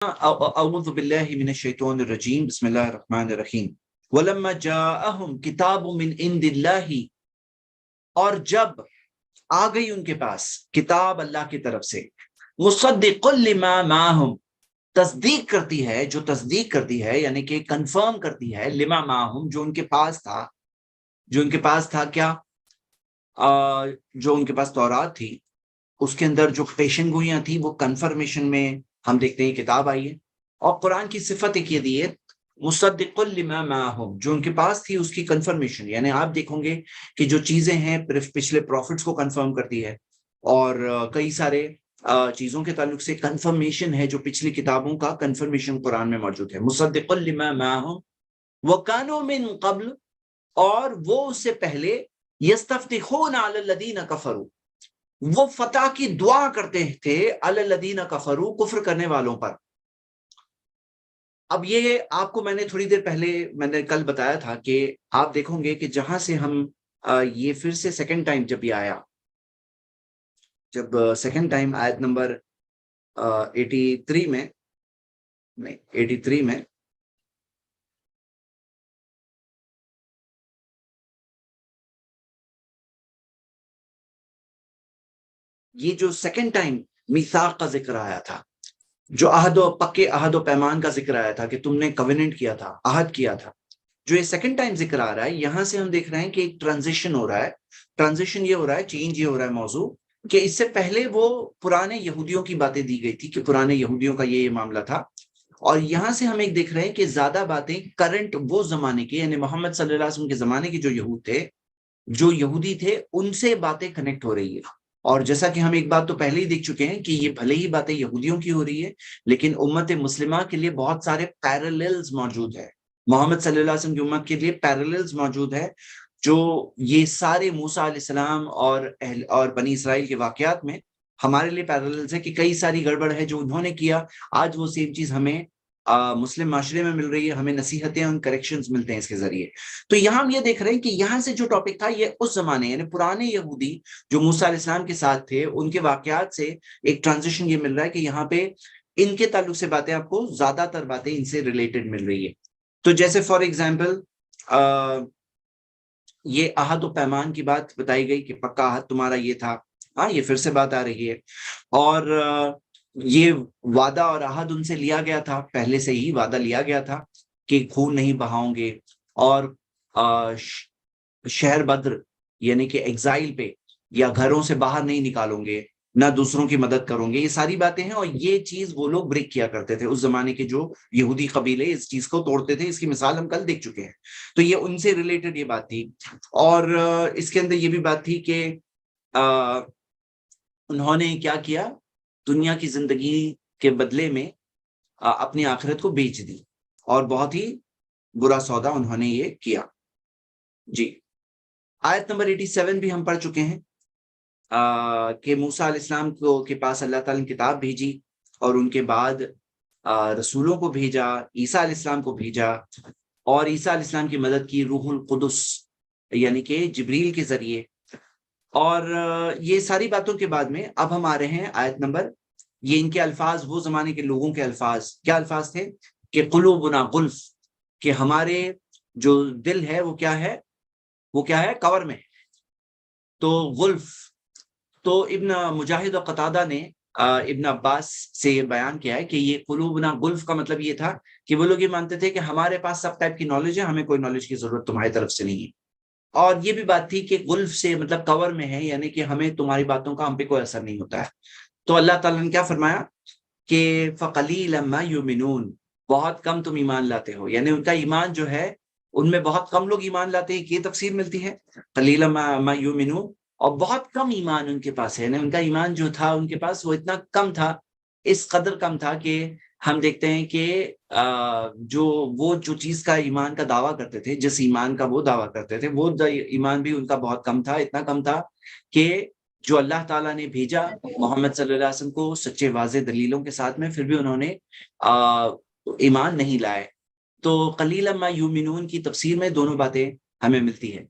اعوذ باللہ من الشیطان الرجیم بسم اللہ الرحمن الرحیم ولما جاءہم کتاب من عند اللہ، اور جب آ گئی ان کے پاس کتاب اللہ کی طرف سے، مصدق لما معہم، تصدیق کرتی ہے، جو تصدیق کرتی ہے یعنی کہ کنفرم کرتی ہے، لما معہم، جو ان کے پاس تھا، جو ان کے پاس تھا کیا، جو ان کے پاس تورات تھی اس کے اندر جو پیشن گوئیاں تھی وہ کنفرمیشن میں ہم دیکھتے ہیں کتاب آئی ہے۔ اور قرآن کی صفت ایک یہ دی ہے مصدق لما معہم، جو ان کے پاس تھی اس کی کنفرمیشن، یعنی آپ دیکھیں گے کہ جو چیزیں ہیں پچھلے پروفٹس کو کنفرم کرتی ہے، اور کئی سارے چیزوں کے تعلق سے کنفرمیشن ہے جو پچھلی کتابوں کا کنفرمیشن قرآن میں موجود ہے۔ مصدق لما معہم وکانوا من قبل، اور وہ اس سے پہلے یستفتحون علی الذین کفروا، وہ فتح کی دعا کرتے تھے علی الذین کفروا، کفر کرنے والوں پر۔ اب یہ آپ کو میں نے تھوڑی دیر پہلے میں نے کل بتایا تھا کہ آپ دیکھیں گے کہ جہاں سے ہم یہ پھر سے سیکنڈ ٹائم جب یہ آیا، جب سیکنڈ ٹائم آیت نمبر 83 میں، نہیں 83 میں، یہ جو سیکنڈ ٹائم میثاق کا ذکر آیا تھا، جو عہد و پکے عہد و پیمان کا ذکر آیا تھا کہ تم نے کویننٹ کیا تھا، عہد کیا تھا، جو یہ سیکنڈ ٹائم ذکر آ رہا ہے، یہاں سے ہم دیکھ رہے ہیں کہ ایک ٹرانزیشن ہو رہا ہے۔ ٹرانزیشن یہ ہو رہا ہے، چینج یہ ہو رہا ہے موضوع، کہ اس سے پہلے وہ پرانے یہودیوں کی باتیں دی گئی تھی کہ پرانے یہودیوں کا یہ معاملہ تھا، اور یہاں سے ہم ایک دیکھ رہے ہیں کہ زیادہ باتیں کرنٹ وہ زمانے کے، یعنی محمد صلی اللہ علیہ وسلم کے زمانے کے جو یہود تھے، جو یہودی تھے، ان سے باتیں کنیکٹ ہو رہی ہے۔ اور جیسا کہ ہم ایک بات تو پہلے ہی دیکھ چکے ہیں کہ یہ بھلے ہی باتیں یہودیوں کی ہو رہی ہے، لیکن امت مسلمہ کے لیے بہت سارے پیراللز موجود ہے، محمد صلی اللہ علیہ وسلم کی امت کے لیے پیراللز موجود ہے، جو یہ سارے موسیٰ علیہ السلام اور بنی اسرائیل کے واقعات میں ہمارے لیے پیراللز ہے، کہ کئی ساری گڑبڑ ہے جو انہوں نے کیا، آج وہ سیم چیز ہمیں مسلم معاشرے میں مل رہی ہے، ہمیں نصیحتیں اور کریکشنز ملتے ہیں اس کے ذریعے۔ تو یہاں ہم یہ دیکھ رہے ہیں کہ یہاں سے جو ٹاپک تھا یہ اس زمانے، یعنی پرانے یہودی جو موسیٰ علیہ السلام کے ساتھ تھے، ان کے واقعات سے ایک ٹرانزیشن یہ مل رہا ہے کہ یہاں پہ ان کے تعلق سے باتیں، آپ کو زیادہ تر باتیں ان سے ریلیٹڈ مل رہی ہے۔ تو جیسے فار ایگزامپل یہ عہد و پیمان کی بات بتائی گئی کہ پکا عہد تمہارا یہ تھا، ہاں یہ پھر سے بات آ رہی ہے، اور یہ وعدہ اور عہد ان سے لیا گیا تھا، پہلے سے ہی وعدہ لیا گیا تھا کہ خون نہیں بہاؤں گے، اور شہر بدر یعنی کہ ایگزائل پہ یا گھروں سے باہر نہیں نکالوں گے، نہ دوسروں کی مدد کروں گے، یہ ساری باتیں ہیں، اور یہ چیز وہ لوگ بریک کیا کرتے تھے اس زمانے کے جو یہودی قبیلے اس چیز کو توڑتے تھے، اس کی مثال ہم کل دیکھ چکے ہیں۔ تو یہ ان سے ریلیٹڈ یہ بات تھی، اور اس کے اندر یہ بھی بات تھی کہ انہوں نے کیا کیا، دنیا کی زندگی کے بدلے میں اپنی آخرت کو بیچ دی، اور بہت ہی برا سودا انہوں نے یہ کیا۔ جی آیت نمبر 87 بھی ہم پڑھ چکے ہیں کہ موسیٰ علیہ السلام کے پاس اللہ تعالیٰ نے کتاب بھیجی، اور ان کے بعد رسولوں کو بھیجا، عیسیٰ علیہ السلام کو بھیجا، اور عیسیٰ علیہ السلام کی مدد کی روح القدس یعنی کہ جبریل کے ذریعے، اور یہ ساری باتوں کے بعد میں اب ہم آ رہے ہیں آیت نمبر، یہ ان کے الفاظ وہ زمانے کے لوگوں کے الفاظ، کیا الفاظ تھے کہ قلوبنا غلف، کہ ہمارے جو دل ہے وہ کیا ہے، وہ کیا ہے، کور میں۔ تو غلف، تو ابن مجاہد و قتادہ نے ابن عباس سے یہ بیان کیا ہے کہ یہ قلوبنا غلف کا مطلب یہ تھا کہ وہ لوگ یہ مانتے تھے کہ ہمارے پاس سب ٹائپ کی نالج ہے، ہمیں کوئی نالج کی ضرورت تمہاری طرف سے نہیں ہے۔ اور یہ بھی بات تھی کہ غلف سے مطلب کور میں ہے، یعنی کہ ہمیں تمہاری باتوں کا ہم پہ کوئی اثر نہیں ہوتا ہے۔ تو اللہ تعالیٰ نے کیا فرمایا کہ فَقَلِيلًا مَا يُؤْمِنُونَ، بہت کم تم ایمان لاتے ہو، یعنی ان کا ایمان جو ہے ان میں بہت کم لوگ ایمان لاتے ہیں، یہ تفسیر ملتی ہے قَلِيلًا مَا يُؤْمِنُونَ، اور بہت کم ایمان ان کے پاس ہے، یعنی ان کا ایمان جو تھا ان کے پاس وہ اتنا کم تھا، اس قدر کم تھا کہ ہم دیکھتے ہیں کہ جو چیز کا ایمان کا دعویٰ کرتے تھے، جس ایمان کا وہ دعویٰ کرتے تھے، وہ ایمان بھی ان کا بہت کم تھا، اتنا کم تھا کہ جو اللہ تعالیٰ نے بھیجا محمد صلی اللہ علیہ وسلم کو سچے واضح دلیلوں کے ساتھ میں، پھر بھی انہوں نے ایمان نہیں لائے۔ تو قلیلا ما یؤمنون کی تفسیر میں دونوں باتیں ہمیں ملتی ہیں۔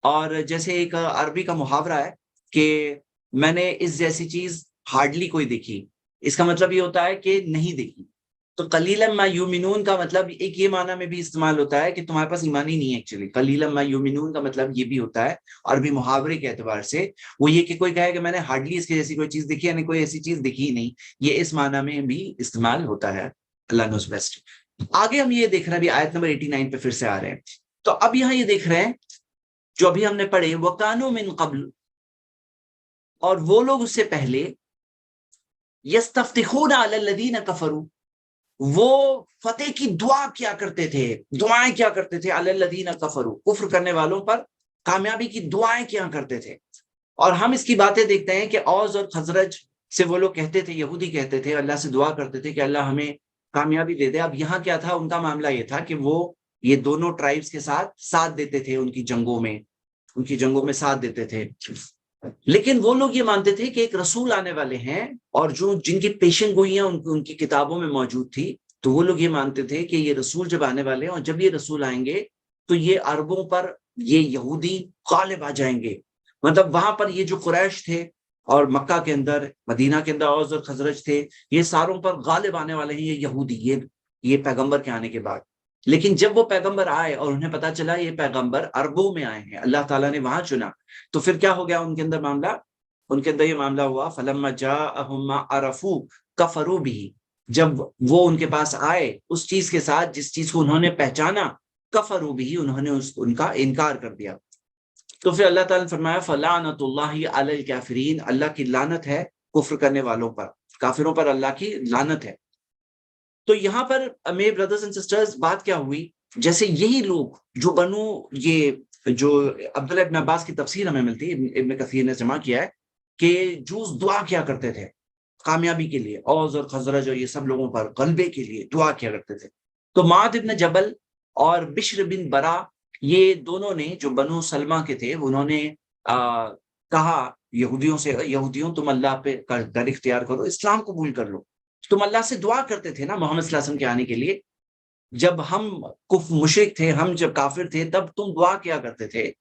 اور جیسے ایک عربی کا محاورہ ہے کہ میں نے اس جیسی چیز ہارڈلی کوئی دیکھی، اس کا مطلب یہ ہوتا ہے کہ نہیں دیکھی، تو قلیلا ما یؤمنون کا مطلب ایک یہ معنی میں بھی استعمال ہوتا ہے کہ تمہارے پاس ایمان ہی نہیں ہے ایکچولی. قلیلا ما یؤمنون کا مطلب یہ بھی ہوتا ہے عربی محاورے کے اعتبار سے. وہ یہ کہ کوئی کہے کہ میں نے ہارڈلی اس کے جیسی کوئی چیز دیکھی, یعنی کوئی ایسی چیز دیکھی ہی نہیں, یہ اس معنی میں بھی استعمال ہوتا ہے. اللہ نوز بیسٹ. آگے ہم یہ دیکھ رہے ہیں, ابھی آیت نمبر 89 پہ پھر سے آ رہے ہیں. تو اب یہاں یہ دیکھ رہے ہیں جو ابھی ہم نے پڑھے, وَكَانُوا مِن قَبْلُ, اور وہ لوگ اس سے پہلے, يَسْتَفْتِحُونَ عَلَى الَّذِينَ كَفَرُوا, وہ فتح کی دعا کیا کرتے تھے, دعائیں کیا کرتے تھے, عَلَى الَّذِينَ كَفَرُوا, کفر کرنے والوں پر کامیابی کی دعائیں کیا کرتے تھے. اور ہم اس کی باتیں دیکھتے ہیں کہ اوس اور خزرج سے وہ لوگ کہتے تھے, یہودی کہتے تھے, اللہ سے دعا کرتے تھے کہ اللہ ہمیں کامیابی دے دے. اب یہاں کیا تھا, ان کا معاملہ یہ تھا کہ وہ یہ دونوں ٹرائبز کے ساتھ دیتے تھے, ان کی جنگوں میں ساتھ دیتے تھے. لیکن وہ لوگ یہ مانتے تھے کہ ایک رسول آنے والے ہیں, اور جو جن کی پیشن گوئیاں ان کی کتابوں میں موجود تھی, تو وہ لوگ یہ مانتے تھے کہ یہ رسول جب آنے والے ہیں, اور جب یہ رسول آئیں گے تو یہ عربوں پر یہ یہودی غالب آ جائیں گے. مطلب وہاں پر یہ جو قریش تھے اور مکہ کے اندر, مدینہ کے اندر اوس اور خزرج تھے, یہ ساروں پر غالب آنے والے ہیں یہ یہودی, یہ پیغمبر کے آنے کے بعد. لیکن جب وہ پیغمبر آئے اور انہیں پتا چلا یہ پیغمبر عربوں میں آئے ہیں, اللہ تعالیٰ نے وہاں چنا, تو پھر کیا ہو گیا ان کے اندر معاملہ, ان کے اندر یہ معاملہ ہوا, فَلَمَّا جَاءَهُم مَّا عَرَفُوا كَفَرُوا بِهِ, جب وہ ان کے پاس آئے اس چیز کے ساتھ جس چیز کو انہوں نے پہچانا, كَفَرُوا بِهِ, انہوں نے ان کا انکار کر دیا. تو پھر اللہ تعالیٰ نے فرمایا فَلَعْنَةُ اللَّهِ عَلَى الْكَافِرِينَ, اللہ کی لعنت ہے کفر کرنے والوں پر, کافروں پر اللہ کی لعنت ہے. تو یہاں پر میرے بردرز اینڈ سسٹرز بات کیا ہوئی, جیسے یہی لوگ جو یہ جو عبداللہ ابن عباس کی تفسیر ہمیں ملتی ہے, ابن کثیر نے جمع کیا ہے کہ جوز دعا کیا کرتے تھے کامیابی کے لیے, اوس اور خزرج اور یہ سب لوگوں پر غلبے کے لیے دعا کیا کرتے تھے. تو معاذ ابن جبل اور بشر بن برا, یہ دونوں نے جو بنو سلمہ کے تھے, انہوں نے کہا یہودیوں سے, یہودیوں تم اللہ پہ در اختیار کرو, اسلام قبول کر لو. تم اللہ سے دعا کرتے تھے نا محمد صلی اللہ علیہ وسلم کے آنے کے لیے, جب ہم مشرک تھے, ہم جب کافر تھے, تب تم دعا کیا کرتے تھے,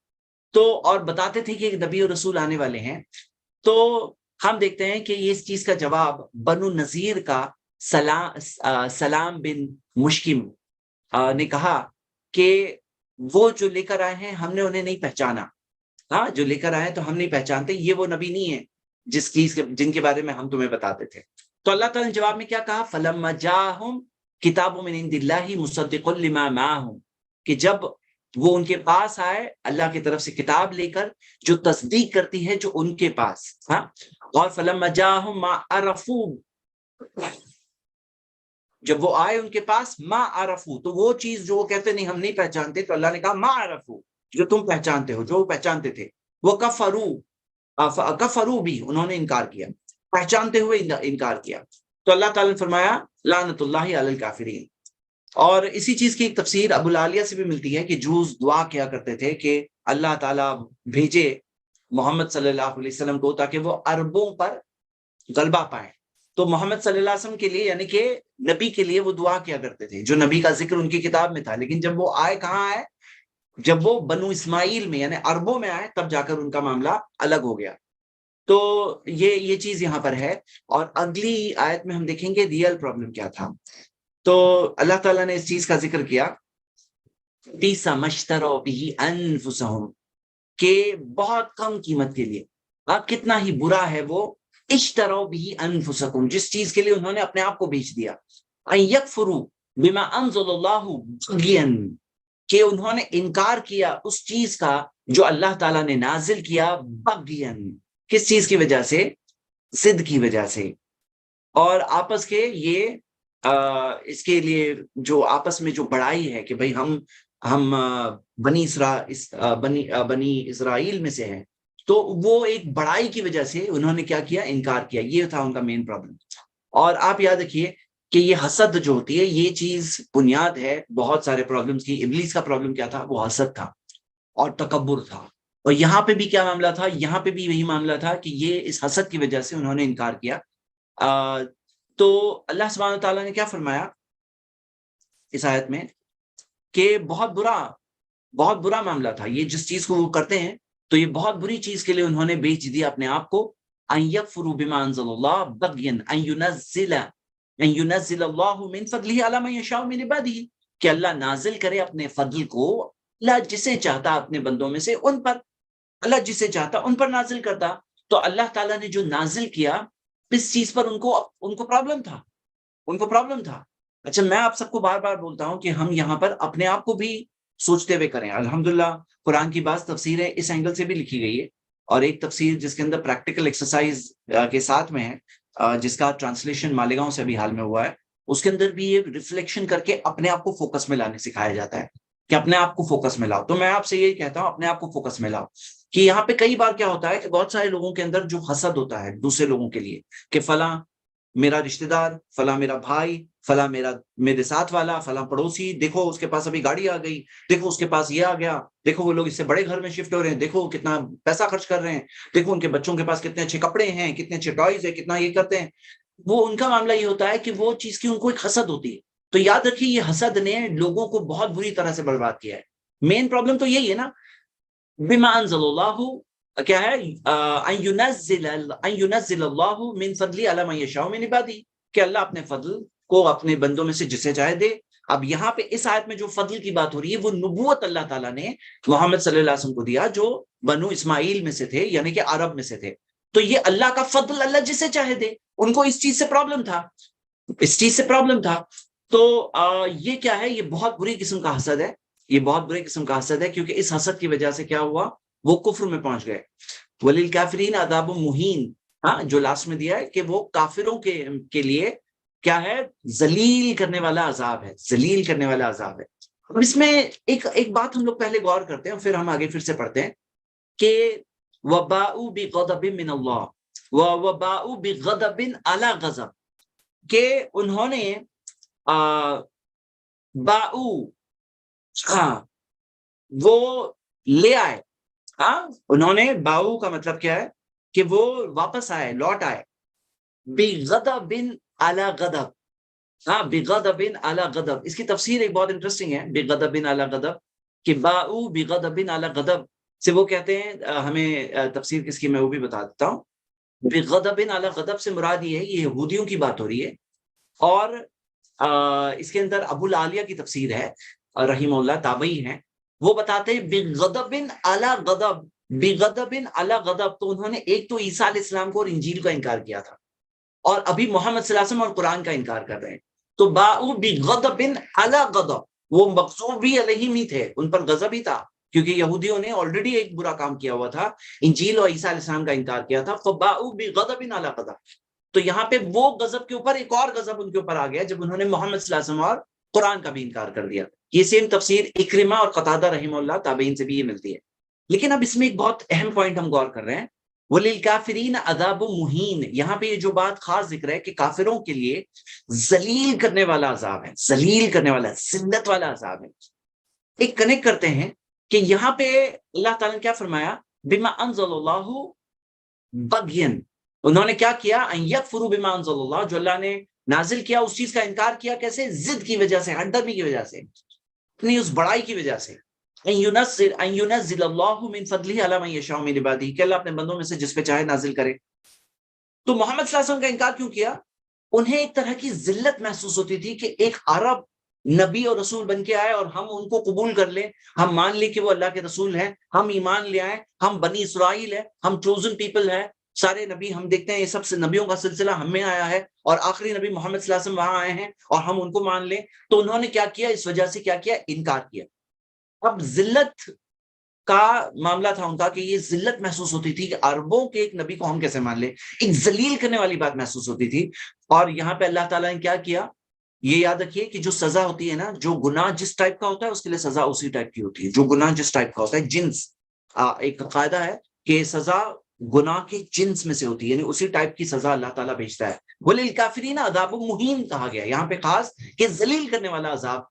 تو اور بتاتے تھے کہ ایک نبی اور رسول آنے والے ہیں. تو ہم دیکھتے ہیں کہ یہ اس چیز کا جواب بنو نذیر کا سلام بن مشکم نے کہا کہ وہ جو لے کر آئے ہیں ہم نے انہیں نہیں پہچانا, ہاں جو لے کر آئے ہیں تو ہم نہیں پہچانتے, یہ وہ نبی نہیں ہے جن کے بارے میں ہم تمہیں بتاتے تھے. تو اللہ تعالیٰ نے جواب میں کیا کہا, فَلَمَّا جَاءَهُمْ كِتَابٌ مِّنْ عِندِ اللَّهِ مُصَدِّقٌ لِّمَا مَعَهُمْ, کہ جب وہ ان کے پاس آئے اللہ کی طرف سے کتاب لے کر جو تصدیق کرتی ہے جو ان کے پاس, ہاں. اور فَلَمَّا جَاءَهُمْ مَا عَرَفُوا, جب وہ آئے ان کے پاس, ما عرفو, تو وہ چیز جو وہ کہتے نہیں ہم نہیں پہچانتے, تو اللہ نے کہا ما عرفو, جو تم پہچانتے ہو, جو وہ پہچانتے تھے, وہ کفرو بھی, انہوں نے انکار کیا, پہچانتے ہوئے انکار کیا. تو اللہ تعالیٰ نے فرمایا لعنت اللہ علی الکافرین. اور اسی چیز کی ایک تفسیر ابو العالیہ سے بھی ملتی ہے کہ جوز دعا کیا کرتے تھے کہ اللہ تعالیٰ بھیجے محمد صلی اللہ علیہ وسلم کو تاکہ وہ عربوں پر غلبہ پائیں. تو محمد صلی اللہ علیہ وسلم کے لیے, یعنی کہ نبی کے لیے, وہ دعا کیا کرتے تھے جو نبی کا ذکر ان کی کتاب میں تھا. لیکن جب وہ آئے, کہاں آئے, جب وہ بنو اسماعیل میں یعنی عربوں میں آئے, تب جا کر ان کا معاملہ الگ ہو گیا. تو یہ چیز یہاں پر ہے. اور اگلی آیت میں ہم دیکھیں گے ریئل پرابلم کیا تھا. تو اللہ تعالیٰ نے اس چیز کا ذکر کیا, بِئْسَ مَا اشْتَرَوْا بِهِ أَنفُسَهُمْ, کہ بہت کم قیمت کے لیے, کتنا ہی برا ہے وہ, اشتروا به انفسکم, جس چیز کے لیے انہوں نے اپنے آپ کو بیچ دیا, ان یکفروا بما انزل اللہ بغیا, کہ انہوں نے انکار کیا اس چیز کا جو اللہ تعالیٰ نے نازل کیا, بغیا, کس چیز کی وجہ سے, ضد کی وجہ سے. اور آپس کے یہ اس کے لیے جو آپس میں جو بڑائی ہے کہ بھئی ہم بنی اسرائیل میں سے ہیں, تو وہ ایک بڑائی کی وجہ سے انہوں نے کیا کیا, انکار کیا. یہ تھا ان کا مین پرابلم. اور آپ یاد رکھیے کہ یہ حسد جو ہوتی ہے, یہ چیز بنیاد ہے بہت سارے پرابلمز کی. ابلیس کا پرابلم کیا تھا, وہ حسد تھا اور تکبر تھا. اور یہاں پہ بھی کیا معاملہ تھا, یہاں پہ بھی یہی معاملہ تھا کہ یہ اس حسد کی وجہ سے انہوں نے انکار کیا. تو اللہ سبحانہ وتعالیٰ نے کیا فرمایا اس آیت میں کہ بہت برا معاملہ تھا یہ, جس چیز کو وہ کرتے ہیں تو یہ بہت بری چیز کے لیے انہوں نے بیچ دیا اپنے آپ کو. ان یکفروا بما انزل اللہ بغیا ان ينزل ان ينزل اللہ من فضلہ علی من یشاء من عبادہ، کہ اللہ نازل کرے اپنے فضل کو، اللہ جسے چاہتا اپنے بندوں میں سے ان پر، اللہ جسے چاہتا ان پر نازل کرتا. تو اللہ تعالیٰ نے جو نازل کیا اس چیز پر ان کو پرابلم تھا، ان کو پرابلم تھا. اچھا میں آپ سب کو بار بار بولتا ہوں کہ ہم یہاں پر اپنے آپ کو بھی سوچتے ہوئے کریں. الحمدللہ قرآن کی بعض تفسیریں اس اینگل سے بھی لکھی گئی ہے، اور ایک تفسیر جس کے اندر پریکٹیکل ایکسرسائز کے ساتھ میں ہے، جس کا ٹرانسلیشن مالیگاؤں سے بھی حال میں ہوا ہے، اس کے اندر بھی یہ ریفلیکشن کر کے اپنے آپ کو فوکس میں لانے سکھایا جاتا ہے کہ اپنے آپ کو فوکس میں لاؤ. تو میں آپ سے یہی کہتا ہوں اپنے آپ کو فوکس میں لاؤ. کہ یہاں پہ کئی بار کیا ہوتا ہے کہ بہت سارے لوگوں کے اندر جو حسد ہوتا ہے دوسرے لوگوں کے لیے، کہ فلاں میرا رشتہ دار، فلاں میرا بھائی، فلاں میرے ساتھ والا، فلاں پڑوسی، دیکھو اس کے پاس ابھی گاڑی آ گئی، دیکھو اس کے پاس یہ آ گیا، دیکھو وہ لوگ اس سے بڑے گھر میں شفٹ ہو رہے ہیں، دیکھو کتنا پیسہ خرچ کر رہے ہیں، دیکھو ان کے بچوں کے پاس کتنے اچھے کپڑے ہیں، کتنے اچھے ٹوائز ہیں، کتنا یہ کرتے ہیں. وہ ان کا معاملہ یہ ہوتا ہے کہ وہ چیز کی ان کو ایک حسد ہوتی ہے. تو یاد رکھیے یہ حسد نے لوگوں کو بہت بری طرح سے برباد کیا ہے. مین پرابلم تو یہی ہے نا، بما انزل اللہ، کیا ہے، ان ينزل اللہ من فضل علی من یشاء من عبادہ، کہ اللہ اپنے فضل کو اپنے بندوں میں سے جسے چاہے دے. اب یہاں پہ اس آیت میں جو فضل کی بات ہو رہی ہے وہ نبوت اللہ تعالیٰ نے محمد صلی اللہ علیہ وسلم کو دیا، جو بنو اسماعیل میں سے تھے، یعنی کہ عرب میں سے تھے. تو یہ اللہ کا فضل اللہ جسے چاہے دے. ان کو اس چیز سے پرابلم تھا، اس چیز سے پرابلم تھا. تو یہ کیا ہے، یہ بہت بری قسم کا حسد ہے، یہ بہت بری قسم کا حسد ہے، کیونکہ اس حسد کی وجہ سے کیا ہوا، وہ کفر میں پہنچ گئے. وللکافرین عذاب مہین، ہاں جو لاسٹ میں دیا ہے کہ وہ کافروں کے لیے کیا ہے، ذلیل کرنے والا عذاب ہے، ذلیل کرنے والا عذاب ہے. اور اس میں ایک بات ہم لوگ پہلے غور کرتے ہیں، پھر ہم آگے پھر سے پڑھتے ہیں کہ وباؤ بغضب من اللہ وباؤ بغضب علی غضب، کہ انہوں نے باؤ، ہاں وہ لے آئے، ہاں انہوں نے، باؤ کا مطلب کیا ہے کہ وہ واپس آئے، لوٹ آئے، بغضب علی غضب، ہاں بغضب علی غضب. اس کی تفسیر ایک بہت انٹرسٹنگ ہے، بغضب علی غضب، کہ باؤ بغضب علی غضب سے وہ کہتے ہیں، ہمیں تفسیر کس کی میں وہ بھی بتا دیتا ہوں. بغضب علی غضب سے مراد یہ ہے، یہ یہودیوں کی بات ہو رہی ہے. اور اس کے اندر ابو العالیہ کی تفسیر ہے، رحمہ اللہ، تابعی ہیں، وہ بتاتے ہیں بغضب علی غضب، بغضب علی غضب. تو انہوں نے ایک تو عیسیٰ علیہ السلام کو اور انجیل کا انکار کیا تھا، اور ابھی محمد صلی اللہ علیہ وسلم اور قرآن کا انکار کر رہے ہیں. تو باؤ بغضب علی غضب، وہ مغضوب بھی علیہم ہی تھے، ان پر غضب ہی تھا، کیونکہ یہودیوں نے آلریڈی ایک برا کام کیا ہوا تھا، انجیل اور عیسیٰ علیہ السلام کا انکار کیا تھا. فباؤ بغضب علی غضب، تو یہاں پہ وہ غضب کے اوپر ایک اور غضب ان کے اوپر آ گیا جب انہوں نے محمد صلی اللہ علیہ وسلم اور قرآن کا بھی انکار کر دیا. یہ سیم تفسیر اکرمہ اور قتادہ رحمہ اللہ تابعین سے بھی یہ ملتی ہے. لیکن اب اس میں ایک بہت اہم پوائنٹ ہم غور کر رہے ہیں، وَلِلْكَافِرِينَ عَذَابٌ مُهِينٌ. یہاں پہ یہ جو بات خاص ذکر ہے کہ کافروں کے لیے ذلیل کرنے والا عذاب ہے، ذلیل کرنے والا، ذلت والا عذاب ہے. ایک کنیکٹ کرتے ہیں کہ یہاں پہ اللہ تعالیٰ نے کیا فرمایا، بما انزل اللہ بغین، انہوں نے کیا کیا، ان یکفروا بما انزل اللہ، جو اللہ نے نازل کیا اس چیز کا انکار کیا. کیسے؟ ضد کی وجہ سے، ہٹدرمی کی وجہ سے، اپنی اس بڑائی کی وجہ سے. ان ينزل اللہ من فضلہ علی من یشاء من عبادہ، کہ اللہ اپنے بندوں میں سے جس پہ چاہے نازل کرے. تو محمد صلی اللہ علیہ وسلم کا انکار کیوں کیا؟ انہیں ایک طرح کی ذلت محسوس ہوتی تھی کہ ایک عرب نبی اور رسول بن کے آئے اور ہم ان کو قبول کر لیں، ہم مان لیں کہ وہ اللہ کے رسول ہیں، ہم ایمان لے آئیں، ہم بنی اسرائیل ہیں، ہم چوزن پیپل ہیں، سارے نبی ہم دیکھتے ہیں یہ سب سے نبیوں کا سلسلہ ہم میں آیا ہے، اور آخری نبی محمد صلی اللہ علیہ وسلم وہاں آئے ہیں اور ہم ان کو مان لیں. تو انہوں نے کیا کیا، اس وجہ سے کیا کیا، انکار کیا. اب ذلت کا معاملہ تھا ان کا، کہ یہ ذلت محسوس ہوتی تھی کہ عربوں کے ایک نبی کو ہم کیسے مان لیں، ایک ذلیل کرنے والی بات محسوس ہوتی تھی. اور یہاں پہ اللہ تعالیٰ نے کیا کیا، یہ یاد رکھیے کہ جو سزا ہوتی ہے نا، جو گناہ جس ٹائپ کا ہوتا ہے اس کے لیے سزا اسی ٹائپ کی ہوتی ہے. جو گناہ جس ٹائپ کا ہوتا ہے، جنس، ایک قاعدہ ہے کہ سزا گناہ کے جنس میں سے ہوتی ہے، یعنی اسی ٹائپ کی سزا اللہ تعالیٰ بھیجتا ہے. وَلِلْكَافِرِينَ عَذَابٌ مُهِينٌ کہا گیا یہاں پہ خاص، کہ ذلیل کرنے والا عذاب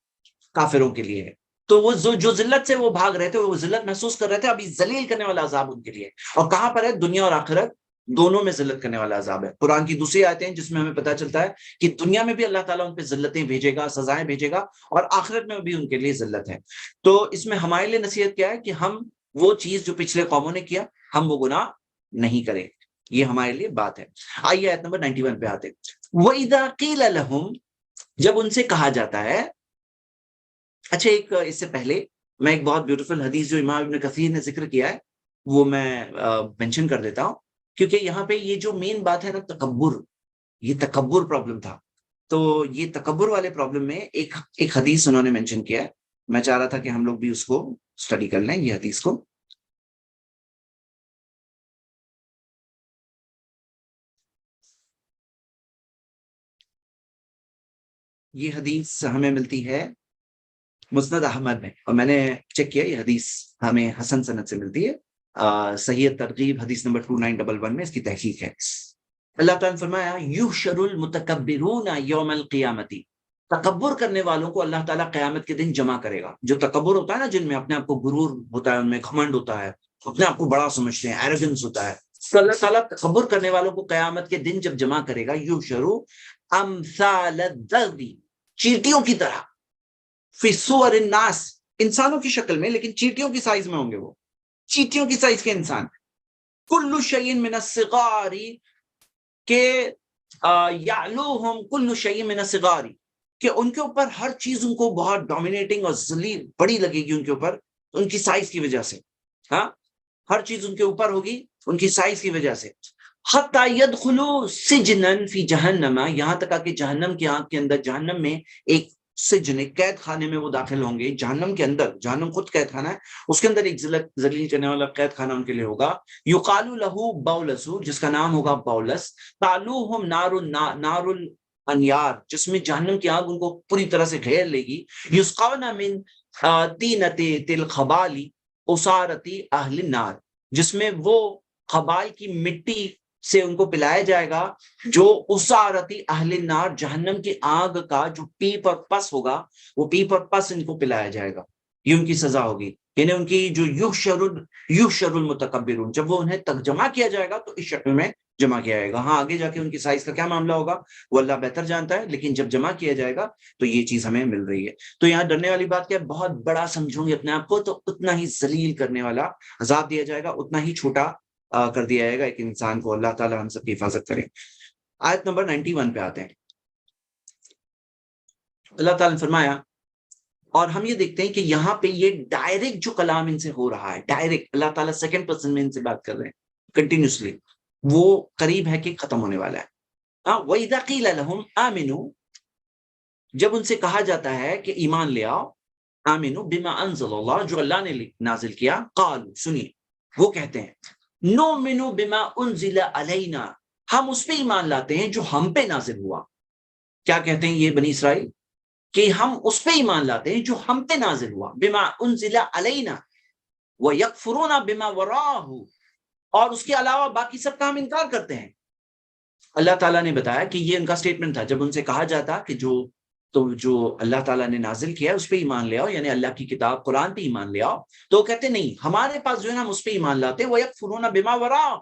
کافروں کے لیے ہے. تو وہ جو ذلت سے وہ بھاگ رہے تھے، وہ ذلت محسوس کر رہے تھے، ابھی ذلیل کرنے والا عذاب ان کے لیے. اور کہاں پر ہے؟ دنیا اور آخرت دونوں میں ذلت کرنے والا عذاب ہے. قرآن کی دوسری آیتیں ہیں جس میں ہمیں پتہ چلتا ہے کہ دنیا میں بھی اللہ تعالیٰ ان پہ ذلتیں بھیجے گا، سزائیں بھیجے گا، اور آخرت میں بھی ان کے لیے ذلت ہے. تو اس میں ہمارے لیے نصیحت کیا ہے کہ ہم وہ چیز جو پچھلے قوموں نے کیا، ہم وہ گناہ نہیں کریں. یہ ہمارے لیے بات ہے. آئیے آیت نمبر 91 پہ آتے. وَإِذَا قِيلَ لَهُمْ، جب ان سے کہا جاتا ہے. اچھا، ایک اس سے پہلے میں ایک بہت بیوٹیفل حدیث جو امام ابن کثیر نے ذکر کیا ہے وہ میں مینشن کر دیتا ہوں، کیونکہ یہاں پہ یہ جو مین بات ہے نا تکبر، یہ تکبر پرابلم تھا. تو یہ تکبر والے پرابلم میں ایک حدیث انہوں نے مینشن کیا ہے. میں چاہ رہا تھا کہ ہم لوگ بھی اس کو اسٹڈی کر لیں، یہ حدیث کو. یہ حدیث ہمیں ملتی ہے مسند احمد میں، اور میں نے چیک کیا یہ حدیث ہمیں حسن سند سے ملتی ہے. صحیح ترغیب حدیث نمبر 2911 میں اس کی تحقیق ہے. اللہ تعالیٰ نے فرمایا یحشر المتکبرون یوم القیامتی، تکبر کرنے والوں کو اللہ تعالیٰ قیامت کے دن جمع کرے گا. جو تکبر ہوتا ہے نا، جن میں اپنے آپ کو غرور ہوتا ہے، ان میں گھمنڈ ہوتا ہے، اپنے آپ کو بڑا سمجھتے ہیں، ایروگنس ہوتا ہے، تو اللہ تعالیٰ تکبر کرنے والوں کو قیامت کے دن جب جمع کرے گا، یحشر امثال الذئب، چیٹیوں کی طرح، فی صور الناس، انسانوں کی شکل میں لیکن چیٹیوں کی سائز میں ہوں گے. وہ چیٹیوں کی سائز کے انسان. کل شیء من الصغار، کہ یعلوہم کل شیء من الصغار، کہ ان کے اوپر ہر چیز ان کو بہت ڈومینیٹنگ اور ذلیل بڑی لگے گی ان کے اوپر، ان کی سائز کی وجہ سے. ہاں، ہر چیز ان کے اوپر ہوگی ان کی سائز کی وجہ سے. حتی یدخلوا سجنا فی جہنم، یہاں تک کہ جہنم کی آنکھ کے اندر، جہنم میں ایک سجن، ایک قید خانے میں وہ داخل ہوں گے. جہنم کے اندر، جہنم خود قید خانہ ہے، اس کے اندر ایک ذلیل کرنے والا قید خانہ ان کے لیے ہوگا. یقال لہ بولس، جس کا نام ہوگا بولس. تعلوہم نار الانیار، جس میں جہنم کی آگ ان کو پوری طرح سے گھیر لے گی. یسقون من طینۃ الخبال اسارۃ اہل النار، جس میں وہ خبال کی مٹی سے ان کو پلایا جائے گا جو اسارتی اہل النار، جہنم کی آگ کا جو پیپ اور پس ہوگا، وہ پیپ اور پس ان کو پلایا جائے گا. یہ ان کی سزا ہوگی. یعنی ان کی جو یحشر المتکبرون، جب وہ انہیں تک جمع کیا جائے گا تو اس شکل میں جمع کیا جائے گا. ہاں، آگے جا کے ان کی سائز کا کیا معاملہ ہوگا وہ اللہ بہتر جانتا ہے، لیکن جب جمع کیا جائے گا تو یہ چیز ہمیں مل رہی ہے. تو یہاں ڈرنے والی بات کیا ہے؟ بہت بڑا سمجھوں گے اپنے آپ کو تو اتنا ہی ذلیل کرنے والا عذاب دیا جائے گا، اتنا ہی چھوٹا کر دیا جائے گا ایک انسان کو. اللہ تعالی ہم سب کی حفاظت کرے. آیت نمبر 91 پہ آتے ہیں. اللہ تعالی نے فرمایا، اور ہم یہ دیکھتے ہیں کہ یہاں پہ یہ ڈائریکٹ جو کلام ان سے ہو رہا ہے، ڈائریکٹ اللہ تعالیٰ سیکنڈ پرسن میں ان سے بات کر رہے ہیں کنٹینیوسلی، وہ قریب ہے کہ ختم ہونے والا ہے. وَإِذَا قِيلَ لَهُمْ آمِنُوا، جب ان سے کہا جاتا ہے کہ ایمان لے آؤ، آمنوا بما انزل اللہ، جو اللہ نے نازل کیا، قالوا، سنیے، وہ کہتے ہیں نؤمن بما انزل علینا، ہم اس پہ ایمان لاتے ہیں جو ہم پہ نازل ہوا. کیا کہتے ہیں یہ بنی اسرائیل؟ کہ ہم اس پہ ایمان لاتے ہیں جو ہم پہ نازل ہوا، بما انزل علینا ویکفرون بما وراءہ، اور اس کے علاوہ باقی سب کا ہم انکار کرتے ہیں. اللہ تعالیٰ نے بتایا کہ یہ ان کا سٹیٹمنٹ تھا جب ان سے کہا جاتا کہ جو اللہ تعالیٰ نے نازل کیا اس پہ ایمان لے آؤ، یعنی اللہ کی کتاب قرآن پہ ایمان لے آؤ، تو وہ کہتے نہیں، ہمارے پاس جو ہے نا ہم اس پہ ایمان لاتے ہیں. ویکفرون بما وراءہ،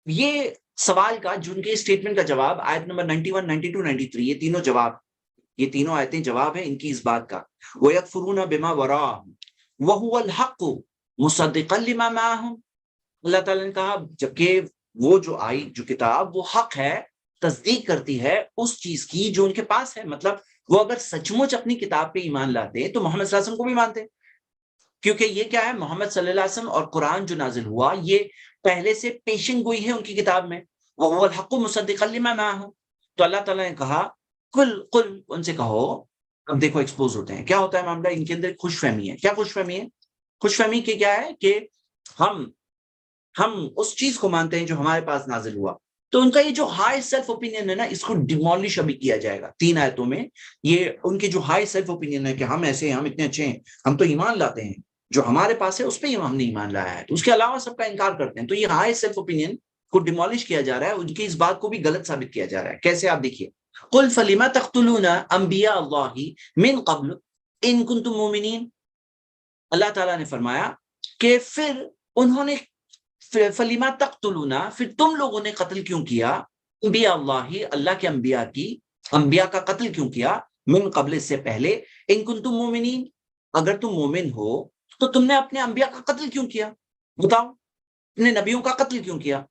یہ سوال کا، جو ان کے اسٹیٹمنٹ کا جواب آیت نمبر 91، 92، 93، یہ تینوں جواب، یہ تینوں آیتیں جواب ہیں ان کی اس بات کا. وَيَكْفُرُونَ بِمَا وَرَاءَهُ وَهُوَ الْحَقُّ مُصَدِّقًا لِمَا مَعَهُمْ، اللہ تعالیٰ نے کہا جبکہ وہ جو آئی، جو کتاب، وہ حق ہے، تصدیق کرتی ہے اس چیز کی جو ان کے پاس ہے. مطلب وہ اگر سچ مچ اپنی کتاب پہ ایمان لاتے تو محمد صلی اللہ علیہ وسلم کو بھی مانتے، کیونکہ یہ کیا ہے، محمد صلی اللہ علیہ وسلم اور قرآن جو نازل ہوا یہ پہلے سے پیشن گوئی ہے ان کی کتاب میں. وَهُوَ الْحَقُّ مُصَدِّقًا لِمَا مَعَهُمْ، تو اللہ تعالیٰ نے کہا قل ان سے کہو. اب دیکھو ایکسپوز ہوتے ہیں، کیا ہوتا ہے معاملہ، ان کے اندر خوش فہمی ہے. کیا خوش فہمی ہے؟ خوش فہمی کہ کیا ہے کہ ہم اس چیز کو مانتے ہیں جو ہمارے پاس نازل ہوا. تو ان کا یہ جو ہائی سیلف اوپینین ہے نا، اس کو ڈیمولش ابھی کیا جائے گا 3 آیتوں میں. یہ ان کے جو ہائی سیلف اوپینین ہے کہ ہم ایسے ہیں، ہم اتنے اچھے ہیں، ہم تو ایمان لاتے ہیں، جو ہمارے پاس ہے اس پہ ہم نے ایمان لایا ہے، تو اس کے علاوہ سب کا انکار کرتے ہیں. تو یہ ہائی سیلف اوپینین کو ڈیمولش کیا جا رہا ہے، ان کی اس بات کو بھی غلط ثابت کیا جا رہا ہے. کیسے؟ آپ دیکھیے، قل فلم تقتلون انبیاء اللہ من قبل ان کنتم مومنین. اللہ تعالیٰ نے فرمایا کہ پھر انہوں نے فلیما تقتلون، پھر تم لوگوں نے قتل کیوں کیا، انبیاء اللہ، اللہ کے انبیاء کا قتل کیوں کیا، من قبل، سے پہلے، ان کنتم مومنین، اگر تم مومن ہو تو تم نے اپنے انبیاء کا قتل کیوں کیا؟ بتاؤ، اپنے نبیوں کا قتل کیوں کیا؟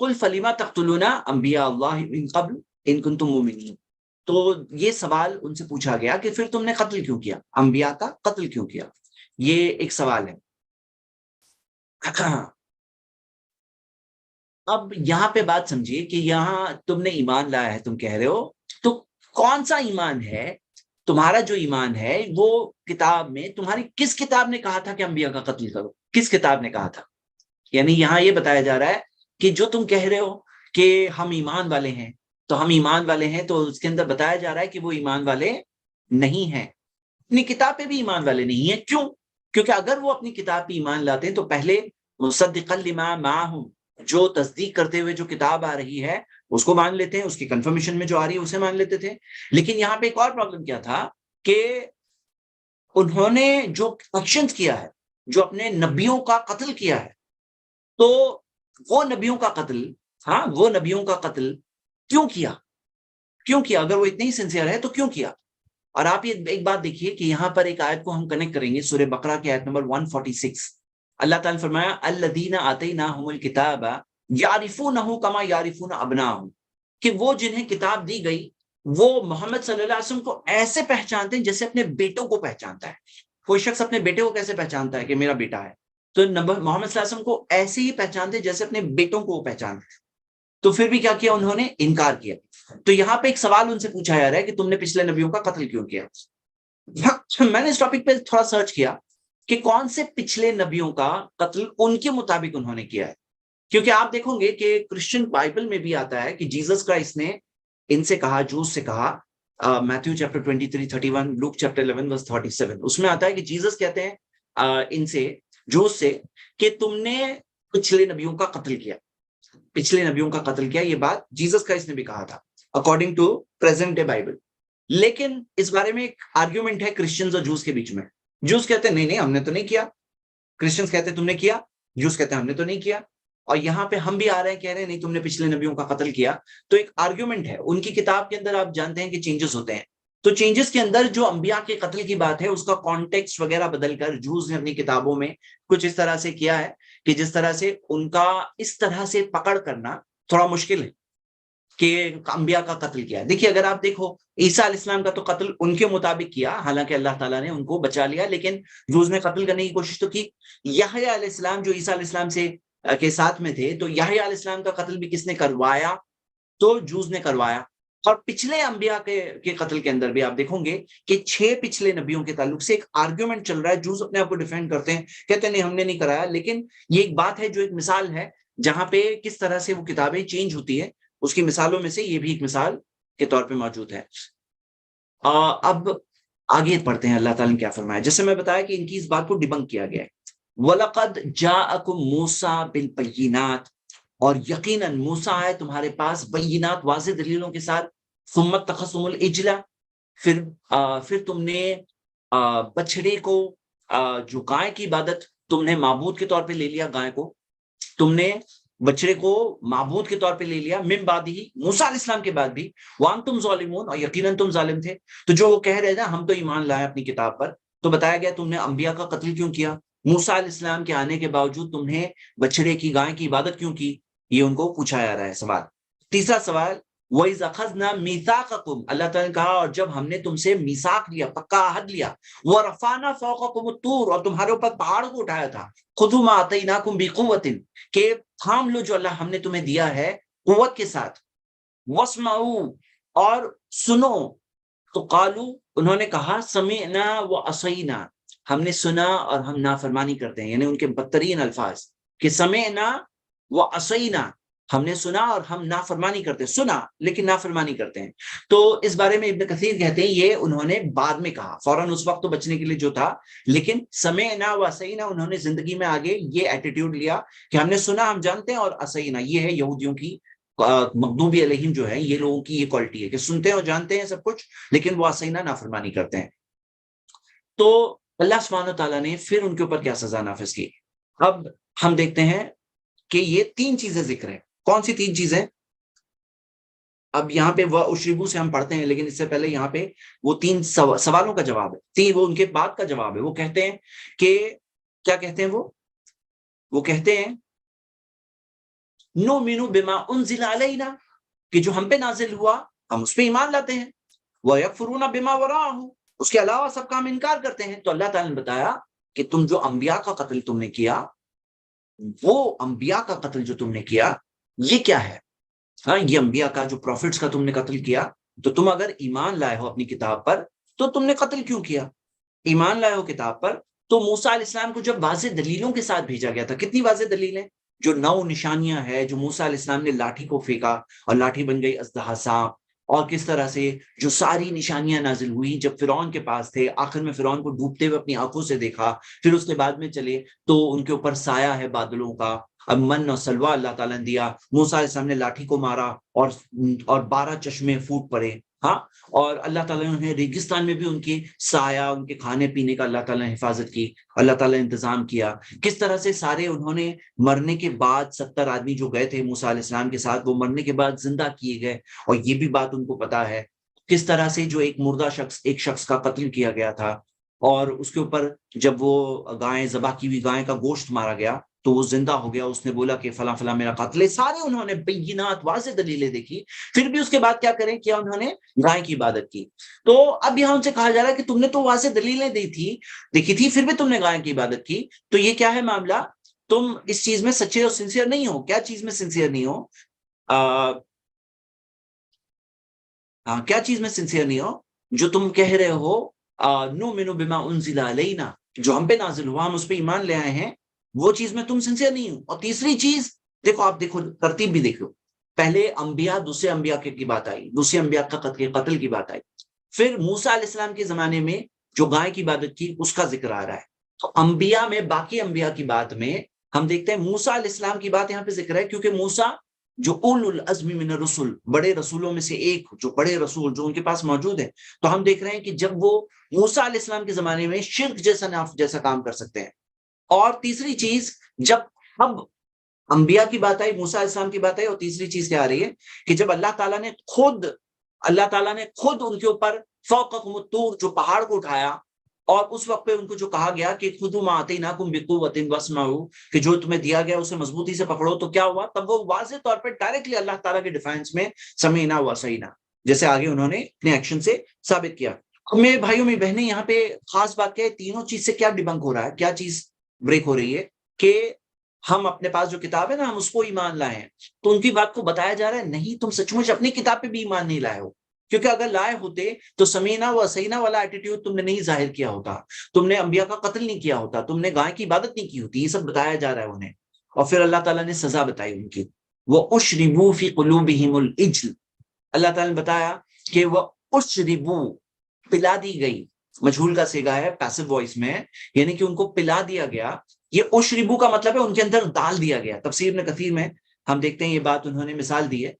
قل فلما تقتلون انبیاء اللہ من قبل ان کنتم مؤمنین. تو یہ سوال ان سے پوچھا گیا کہ پھر تم نے قتل کیوں کیا، انبیاء کا قتل کیوں کیا. یہ ایک سوال ہے. اب یہاں پہ بات سمجھیے کہ یہاں تم نے ایمان لایا ہے، تم کہہ رہے ہو، تو کون سا ایمان ہے تمہارا؟ جو ایمان ہے وہ کتاب میں، تمہاری کس کتاب نے کہا تھا کہ انبیاء کا قتل کرو؟ کس کتاب نے کہا تھا؟ یعنی یہاں یہ بتایا جا رہا ہے کہ جو تم کہہ رہے ہو کہ ہم ایمان والے ہیں، تو ہم ایمان والے ہیں، تو اس کے اندر بتایا جا رہا ہے کہ وہ ایمان والے نہیں ہیں، اپنی کتاب پہ بھی ایمان والے نہیں ہیں. کیوں؟ کیونکہ اگر وہ اپنی کتاب پہ ایمان لاتے ہیں تو پہلے مصدقا لما معہم، جو تصدیق کرتے ہوئے جو کتاب آ رہی ہے اس کو مان لیتے ہیں، اس کی کنفرمیشن میں جو آ رہی ہے اسے مان لیتے تھے. لیکن یہاں پہ ایک اور پرابلم کیا تھا کہ انہوں نے جو ایکشن کیا ہے، جو اپنے نبیوں کا قتل کیا ہے، تو وہ نبیوں کا قتل، ہاں وہ نبیوں کا قتل کیوں کیا؟ کیوں کیا؟ اگر وہ اتنے ہی سنسیئر ہے تو کیوں کیا؟ اور آپ یہ ایک بات دیکھیے کہ یہاں پر ایک آیت کو ہم کنیکٹ کریں گے، سورہ بقرہ کی آیت نمبر 146. اللہ تعالیٰ نے فرمایا الذین آتیناہم الکتاب یعرفونہ کما یعرفون ابناہم، کہ وہ جنہیں کتاب دی گئی وہ محمد صلی اللہ علیہ وسلم کو ایسے پہچانتے ہیں جیسے اپنے بیٹوں کو پہچانتا ہے. کوئی شخص اپنے بیٹے کو کیسے پہچانتا ہے کہ میرا بیٹا ہے؟ تو محمد صلی اللہ علیہ وسلم کو ایسے ہی پہچانتے ہیں جیسے اپنے بیٹوں کو وہ پہچانتے ہیں. تو پھر بھی کیا کیا انہوں نے؟ انکار کیا. تو یہاں پہ ایک سوال ان سے پوچھا جا رہا ہے کہ تم نے پچھلے نبیوں کا قتل کیوں کیا؟ میں نے اس ٹاپک پہ تھوڑا سرچ کیا کہ کون سے پچھلے نبیوں کا قتل ان کے مطابق انہوں نے کیا ہے. کیونکہ آپ دیکھو گے کہ کرسچن بائبل میں بھی آتا ہے کہ جیسس کرائسٹ نے ان سے کہا، جوز سے کہا، میتھیو چیپٹر 23:31، لوک چیپٹر 11:37، اس میں آتا ہے کہ جیسس کہتے ہیں ان سے، جوز سے، کہ تم نے پچھلے نبیوں کا قتل کیا، پچھلے نبیوں کا قتل کیا. یہ بات جیسس کرائسٹ نے بھی کہا تھا according to present day Bible. لیکن اس بارے میں ایک آرگیومنٹ ہے کرسچنز اور جوز کے بیچ میں. جوز کہتے ہیں نہیں نہیں ہم نے تو نہیں کیا، کرسچنز کہتے ہیں تم نے کیا، جوز کہتے ہیں ہم نے تو نہیں کیا. اور یہاں پہ ہم بھی آ رہے ہیں کہہ رہے ہیں نہیں تم نے پچھلے نبیوں کا قتل کیا. تو ایک آرگیومنٹ ہے. ان کی کتاب کے اندر آپ جانتے ہیں کہ چینجز ہوتے ہیں، تو چینجز کے اندر جو انبیاء کے قتل کی بات ہے اس کا کانٹیکسٹ وغیرہ بدل کر جوز نے اپنی کتابوں میں کچھ اس طرح سے کیا ہے کہ جس طرح سے ان کا اس طرح سے پکڑ کرنا تھوڑا مشکل ہے کہ انبیاء کا قتل کیا ہے. دیکھیے اگر آپ دیکھو عیسیٰ علیہ السلام کا تو قتل ان کے مطابق کیا، حالانکہ اللہ تعالیٰ نے ان کو بچا لیا، لیکن جوز نے قتل کرنے کی کوشش تو کی. یحییٰ علیہ السلام جو عیسیٰ علیہ السلام سے کے ساتھ میں تھے، تو یحییٰ علیہ السلام کا قتل بھی کس نے کروایا؟ تو جوز نے کروایا. اور پچھلے انبیاء کے قتل کے اندر بھی آپ دیکھیں گے کہ 6 پچھلے نبیوں کے تعلق سے ایک آرگیومنٹ چل رہا ہے. جوز اپنے آپ کو ڈیفینڈ کرتے ہیں، کہتے ہیں نہیں ہم نے نہیں کرایا. لیکن یہ ایک بات ہے جو ایک مثال ہے جہاں پہ کس طرح سے وہ کتابیں چینج ہوتی ہے، اس کی مثالوں میں سے یہ بھی ایک مثال کے طور پہ موجود ہے. اب آگے پڑھتے ہیں اللہ تعالیٰ نے کیا فرمایا. جیسے میں بتایا کہ ان کی اس بات کو ڈیبنک کیا گیا ہے. وَلَقَدْ جَاءَكُم مُوسَىٰ بِالْبَيِّنَاتِ، اور یقیناً موسیٰ آئے تمہارے پاس بینات، واضح دلیلوں کے ساتھ. ثُمَّ اتَّخَذْتُمُ الْعِجْلَ، پھر تم نے بچڑے کو، جو گائے کی عبادت تم نے معبود کے طور پہ لے لیا، گائے کو تم نے، بچڑے کو معبود کے طور پہ لے لیا. من بعد ہی، موسیٰ علیہ السلام کے بعد بھی. وانتم ظالمون، اور یقیناً تم ظالم تھے. تو جو وہ کہہ رہے تھے ہم تو ایمان لائے اپنی کتاب پر، تو بتایا گیا تم نے انبیاء کا قتل کیوں کیا؟ موسیٰ علیہ السلام کے آنے کے باوجود تم نے بچڑے کی، گائے کی عبادت کیوں کی؟ یہ ان کو پوچھا جا رہا ہے سوال. تیسرا سوال، وَإِذْ أَخَذْنَا مِيثَاقَكُمْ، اللہ تعالیٰ نے کہا اور جب ہم نے تم سے میثاق لیا، پکا عہد لیا. وَرَفَعْنَا فَوْقَكُمُ الطُّورَ، اور تمہارے اوپر پہاڑ کو اٹھایا تھا. خُذُوا مَا آتَيْنَاكُمْ بِقُوَّةٍ، کہ تھام لو جو اللہ ہم نے تمہیں دیا ہے قوت کے ساتھ. وَاسْمَعُوا، اور سنو. تو قالوا، انہوں نے کہا، سمعنا وعصینا، ہم نے سنا اور ہم نافرمانی کرتے ہیں. یعنی ان کے بدترین الفاظ کہ سمعنا وعصینا، ہم نے سنا اور ہم نافرمانی کرتے ہیں. سنا لیکن نافرمانی کرتے ہیں. تو اس بارے میں ابن کثیر کہتے ہیں یہ انہوں نے بعد میں کہا، فوراً اس وقت تو بچنے کے لیے جو تھا، لیکن سمعنا وعصینا انہوں نے زندگی میں آگے یہ ایٹیٹیوڈ لیا کہ ہم نے سنا، ہم جانتے ہیں، اور عصینا یہ ہے یہودیوں کی، مغضوب علیہم جو ہے، یہ لوگوں کی یہ کوالٹی ہے کہ سنتے ہیں اور جانتے ہیں سب کچھ، لیکن وہ عصینا نافرمانی کرتے ہیں. تو اللہ سبحانہ تعالیٰ نے پھر ان کے اوپر کیا سزا نافذ کی. اب ہم دیکھتے ہیں کہ یہ 3 چیزیں ذکر ہیں. کون سی 3 چیزیں؟ اب یہاں پہ وہ اشربو سے ہم پڑھتے ہیں، لیکن اس سے پہلے یہاں پہ وہ 3 سوالوں کا جواب ہے، وہ ان کے بات کا جواب ہے. وہ کہتے ہیں کہ کیا کہتے ہیں؟ وہ کہتے ہیں نؤمن بما انزل علینا، کہ جو ہم پہ نازل ہوا ہم اس پہ ایمان لاتے ہیں، وَيَكْفُرُونَ بِمَا وَرَاءَهُ، اس کے علاوہ سب کا ہم انکار کرتے ہیں۔ تو اللہ تعالیٰ نے بتایا کہ تم جو انبیاء کا قتل تم نے کیا، وہ انبیاء کا قتل جو تم نے کیا یہ کیا ہے؟ ہاں، یہ انبیاء کا جو پروفٹس کا تم نے قتل کیا، تو تم اگر ایمان لائے ہو اپنی کتاب پر تو تم نے قتل کیوں کیا؟ ایمان لائے ہو کتاب پر، تو موسیٰ علیہ السلام کو جب واضح دلیلوں کے ساتھ بھیجا گیا تھا، کتنی واضح دلیلیں، جو 9 نشانیاں ہیں، جو موسیٰ علیہ السلام نے لاٹھی کو پھینکا اور لاٹھی بن گئی اژدہا سانپ، اور کس طرح سے جو ساری نشانیاں نازل ہوئی جب فرعون کے پاس تھے، آخر میں فرعون کو ڈوبتے ہوئے اپنی آنکھوں سے دیکھا، پھر اس کے بعد میں چلے تو ان کے اوپر سایہ ہے بادلوں کا، اب من اور سلوہ اللہ تعالیٰ نے دیا، موسیٰ علیہ السلام نے لاٹھی کو مارا اور 12 چشمے پھوٹ پڑے، ہاں، اور اللہ تعالیٰ نے ریگستان میں بھی ان کی سایہ، ان کے کھانے پینے کا اللہ تعالیٰ نے حفاظت کی، اللہ تعالیٰ نے انتظام کیا، کس طرح سے سارے انہوں نے مرنے کے بعد 70 آدمی جو گئے تھے موسیٰ علیہ السلام کے ساتھ، وہ مرنے کے بعد زندہ کیے گئے، اور یہ بھی بات ان کو پتا ہے کس طرح سے جو ایک مردہ شخص، ایک شخص کا قتل کیا گیا تھا، اور اس کے اوپر جب وہ گائے، ذبح کی ہوئی گائے کا گوشت مارا گیا تو وہ زندہ ہو گیا، اس نے بولا کہ فلاں فلاں میرا قاتل ہے، سارے انہوں نے بینات واضح دلیلیں دیکھی، پھر بھی اس کے بعد کیا کریں، کیا انہوں نے گائے کی عبادت کی۔ تو اب یہاں ان سے کہا جا رہا ہے کہ تم نے تو واضح دلیلیں دیکھی تھی، پھر بھی تم نے گائے کی عبادت کی، تو یہ کیا ہے معاملہ؟ تم اس چیز میں سچے اور سنسیئر نہیں ہو۔ کیا چیز میں سنسیئر نہیں ہو؟ کیا چیز میں سنسیئر نہیں ہو؟ جو تم کہہ رہے ہو نؤمن بما انزل علینا، جو ہم پہ نازل ہوا ہم اس پہ ایمان لے آئے ہیں، وہ چیز میں تم سنسیئر نہیں ہوں۔ اور تیسری چیز دیکھو، آپ دیکھو ترتیب بھی دیکھو، پہلے انبیاء، دوسرے انبیاء کی بات آئی، دوسرے انبیاء کا قتل کی بات آئی، پھر موسیٰ علیہ السلام کے زمانے میں جو گائے کی عبادت کی اس کا ذکر آ رہا ہے۔ تو انبیاء میں، باقی انبیاء کی بات میں ہم دیکھتے ہیں موسیٰ علیہ السلام کی بات یہاں پہ ذکر ہے، کیونکہ موسیٰ جو اول العزم من الرسل، بڑے رسولوں میں سے ایک، جو بڑے رسول جو ان کے پاس موجود ہیں، تو ہم دیکھ رہے ہیں کہ جب وہ موسیٰ علیہ السلام کے زمانے میں شرک جیسا کام کر سکتے ہیں۔ اور تیسری چیز، جب اب انبیاء کی بات آئی، موسیٰ علیہ السلام کی بات آئی، اور تیسری چیز کیا آ رہی ہے کہ جب اللہ تعالیٰ نے خود ان کے اوپر فوقکم الطور، جو پہاڑ کو اٹھایا، اور اس وقت پہ ان کو جو کہا گیا کہ خذوا ما آتیناکم بقوۃ واسمعوا، کہ جو تمہیں دیا گیا اسے مضبوطی سے پکڑو، تو کیا ہوا؟ تب وہ واضح طور پہ ڈائریکٹلی اللہ تعالیٰ کے ڈیفینس میں سمیعنا وعصینا، جیسے آگے انہوں نے اپنے ایکشن سے ثابت کیا۔ میرے بھائیوں میری بہنیں، یہاں پہ خاص بات کیا ہے، تینوں چیز سے کیا ڈیبنک ہو رہا ہے، کیا چیز بریک ہو رہی ہے، کہ ہم اپنے پاس جو کتاب ہے نا، ہم اس کو ایمان لائے ہیں، تو ان کی بات کو بتایا جا رہا ہے نہیں، تم سچ مچ اپنی کتاب پہ بھی ایمان نہیں لائے ہو، کیونکہ اگر لائے ہوتے تو سمینا و سینا والا ایٹیٹیوڈ تم نے نہیں ظاہر کیا ہوتا، تم نے انبیاء کا قتل نہیں کیا ہوتا، تم نے گائے کی عبادت نہیں کی ہوتی، یہ سب بتایا جا رہا ہے انہیں۔ اور پھر اللہ تعالیٰ نے سزا بتائی ان کی، وَأُشْرِبُوا فِي قُلُوبِهِمُ الْإِجْلَ، اللہ تعالیٰ نے بتایا کہ وَأُشْرِبُوا، پلا دی گئی، مجھول کا صیغہ ہے پیسو وائس میں، یعنی کہ ان کو پلا دیا گیا۔ یہ اشربو کا مطلب ہے ان کے اندر ڈال دیا گیا۔ تفسیر ابن کثیر میں ہم دیکھتے ہیں یہ بات انہوں نے مثال دی ہے،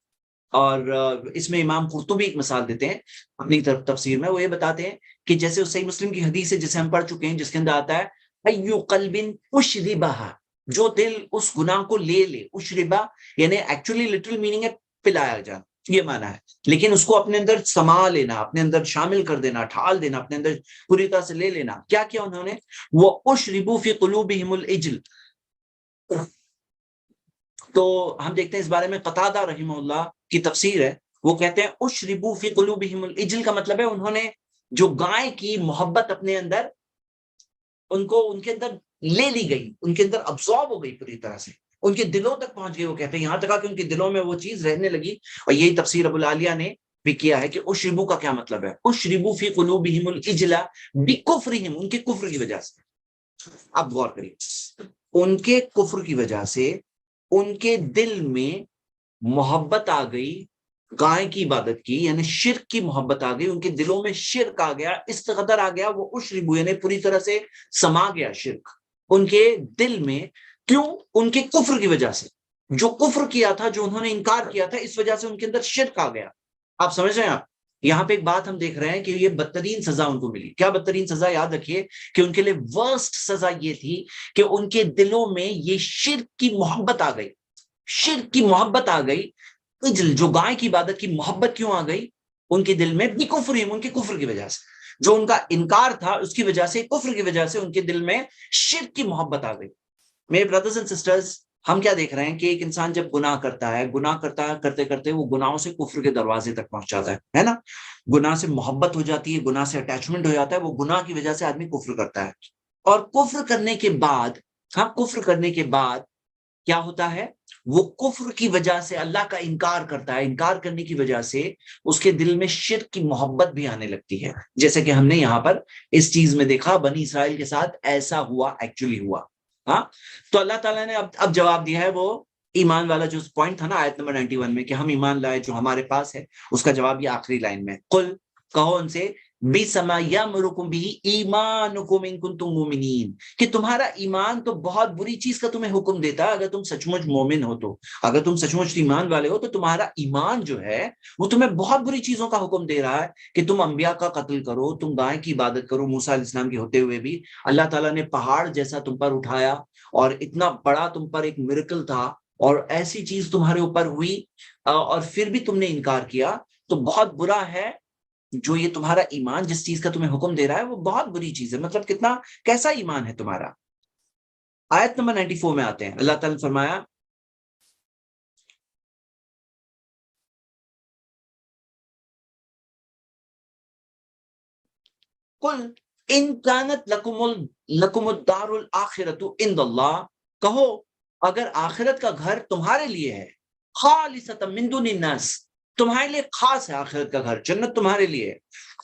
اور اس میں امام قرطبی ایک مثال دیتے ہیں اپنی طرف تفسیر میں، وہ یہ بتاتے ہیں کہ جیسے صحیح مسلم کی حدیث ہے جسے ہم پڑھ چکے ہیں، جس کے اندر آتا ہے ایو قلب اشربہ، جو دل اس گناہ کو لے لے، اشربہ یعنی ایکچولی لٹرل میننگ ہے پلایا جانا، یہ معنی ہے، لیکن اس کو اپنے اندر سما لینا، اپنے اندر شامل کر دینا، ڈھال دینا، اپنے اندر پوری طرح سے لے لینا۔ کیا کیا انہوں نے؟ وہ اشربوا فی قلوبہم العجل۔ تو ہم دیکھتے ہیں اس بارے میں قتادہ رحمہ اللہ کی تفسیر ہے، وہ کہتے ہیں اشربوا فی قلوبہم العجل کا مطلب ہے انہوں نے جو گائے کی محبت اپنے اندر، ان کے اندر لے لی گئی، ان کے اندر ابزارب ہو گئی پوری طرح سے، ان کے دلوں تک پہنچ گئی۔ وہ کہتے ہیں یہاں تک کہ ان کے دلوں میں وہ چیز رہنے لگی، اور یہی تفسیر ابو العالیہ نے بھی کیا ہے کہ اشربو کا کیا مطلب ہے، اشربو فی قلوبہم العجل بکفرہم، ان کے کفر کی وجہ سے۔ اب غور کریے، ان کے کفر کی وجہ سے ان کے دل میں محبت آ گئی گائے کی عبادت کی، یعنی شرک کی محبت آ گئی، ان کے دلوں میں شرک آ گیا، اس قدر آ گیا، وہ اشربو یعنی پوری طرح سے سما گیا شرک ان کے دل میں۔ کیوں؟ ان کے کفر کی وجہ سے، جو کفر کیا تھا، جو انہوں نے انکار کیا تھا، اس وجہ سے ان کے اندر شرک آ گیا۔ آپ سمجھ رہے ہیں؟ آپ یہاں پہ ایک بات ہم دیکھ رہے ہیں کہ یہ بدترین سزا ان کو ملی۔ کیا بدترین سزا؟ یاد رکھیے کہ ان کے لیے ورسٹ سزا یہ تھی کہ ان کے دلوں میں یہ شرک کی محبت آ گئی، شرک کی محبت آ گئی۔ جو گائے کی عبادت کی محبت کیوں آ گئی ان کے دل میں؟ بکفرہم، ان کے کفر کی وجہ سے، جو ان کا انکار تھا اس کی وجہ سے، کفر کی وجہ سے ان کے دل میں شرک کی محبت آ گئی۔ میرے بردرز اینڈ سسٹرز، ہم کیا دیکھ رہے ہیں کہ ایک انسان جب گناہ کرتا ہے کرتے کرتے وہ گناہوں سے کفر کے دروازے تک پہنچ جاتا ہے نا، گناہ سے محبت ہو جاتی ہے، گناہ سے اٹیچمنٹ ہو جاتا ہے، وہ گناہ کی وجہ سے آدمی کفر کرتا ہے، اور کفر کرنے کے بعد، کفر کرنے کے بعد کیا ہوتا ہے، وہ کفر کی وجہ سے اللہ کا انکار کرتا ہے، انکار کرنے کی وجہ سے اس کے دل میں شرک کی محبت بھی آنے لگتی ہے، جیسے کہ ہم نے یہاں پر اس چیز میں دیکھا بنی اسرائیل کے ساتھ ایسا ہوا، ایکچولی ہوا۔ ہاں، تو اللہ تعالیٰ نے اب جواب دیا ہے، وہ ایمان والا جو پوائنٹ تھا نا آیت نمبر 91 میں کہ ہم ایمان لائے جو ہمارے پاس ہے، اس کا جواب یہ آخری لائن میں، قل کہو ان سے، بِسَمَا یَأْمُرُکُم بِهِ ایمانکم ان کنتم مومنین، کہ تمہارا ایمان تو بہت بری چیز کا تمہیں حکم دیتا ہے، اگر تم سچ مچ مومن ہو تو، اگر تم سچ مچ ایمان والے ہو تو تمہارا ایمان جو ہے وہ تمہیں بہت بری چیزوں کا حکم دے رہا ہے کہ تم انبیاء کا قتل کرو، تم گائے کی عبادت کرو، موسیٰ علیہ السلام کے ہوتے ہوئے بھی اللہ تعالیٰ نے پہاڑ جیسا تم پر اٹھایا، اور اتنا بڑا تم پر ایک میریکل تھا، اور ایسی چیز تمہارے اوپر ہوئی، اور پھر بھی تم نے انکار کیا، تو بہت برا ہے جو یہ تمہارا ایمان جس چیز کا تمہیں حکم دے رہا ہے وہ بہت بری چیز ہے، مطلب کتنا کیسا ایمان ہے تمہارا۔ آیت نمبر 94 میں آتے ہیں، اللہ تعالیٰ نے فرمایا، قل ان کانت لکم الدار الاخرۃ عند اللہ، کہو اگر آخرت کا گھر تمہارے لیے ہے، خالصۃ من دون الناس، تمہارے لیے خاص ہے آخرت کا گھر، جنت تمہارے لیے ہے،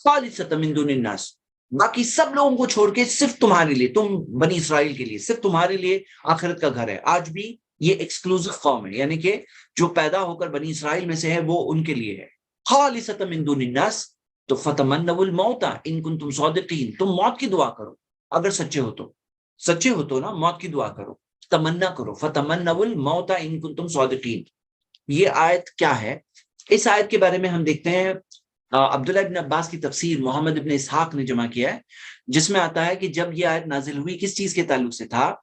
خالصۃ من دون الناس، باقی سب لوگوں کو چھوڑ کے صرف تمہارے لیے، تم بنی اسرائیل کے لیے صرف تمہارے لیے آخرت کا گھر ہے۔ آج بھی یہ ایکسکلوزیو قوم ہے، یعنی کہ جو پیدا ہو کر بنی اسرائیل میں سے ہے وہ ان کے لیے ہے، خالصۃ من دون الناس، تو فتمنوا الموت ان کنتم صادقین، تم موت کی دعا کرو اگر سچے ہو تو، سچے ہو تو نا موت کی دعا کرو، تمنا کرو، فتمنوا الموت ان کنتم صادقین۔ یہ آیت کیا ہے؟ اس آیت کے بارے میں ہم دیکھتے ہیں عبداللہ ابن عباس کی تفسیر محمد ابن اسحاق نے جمع کیا ہے، جس میں آتا ہے کہ جب یہ آیت نازل ہوئی کس چیز کے تعلق سے تھا،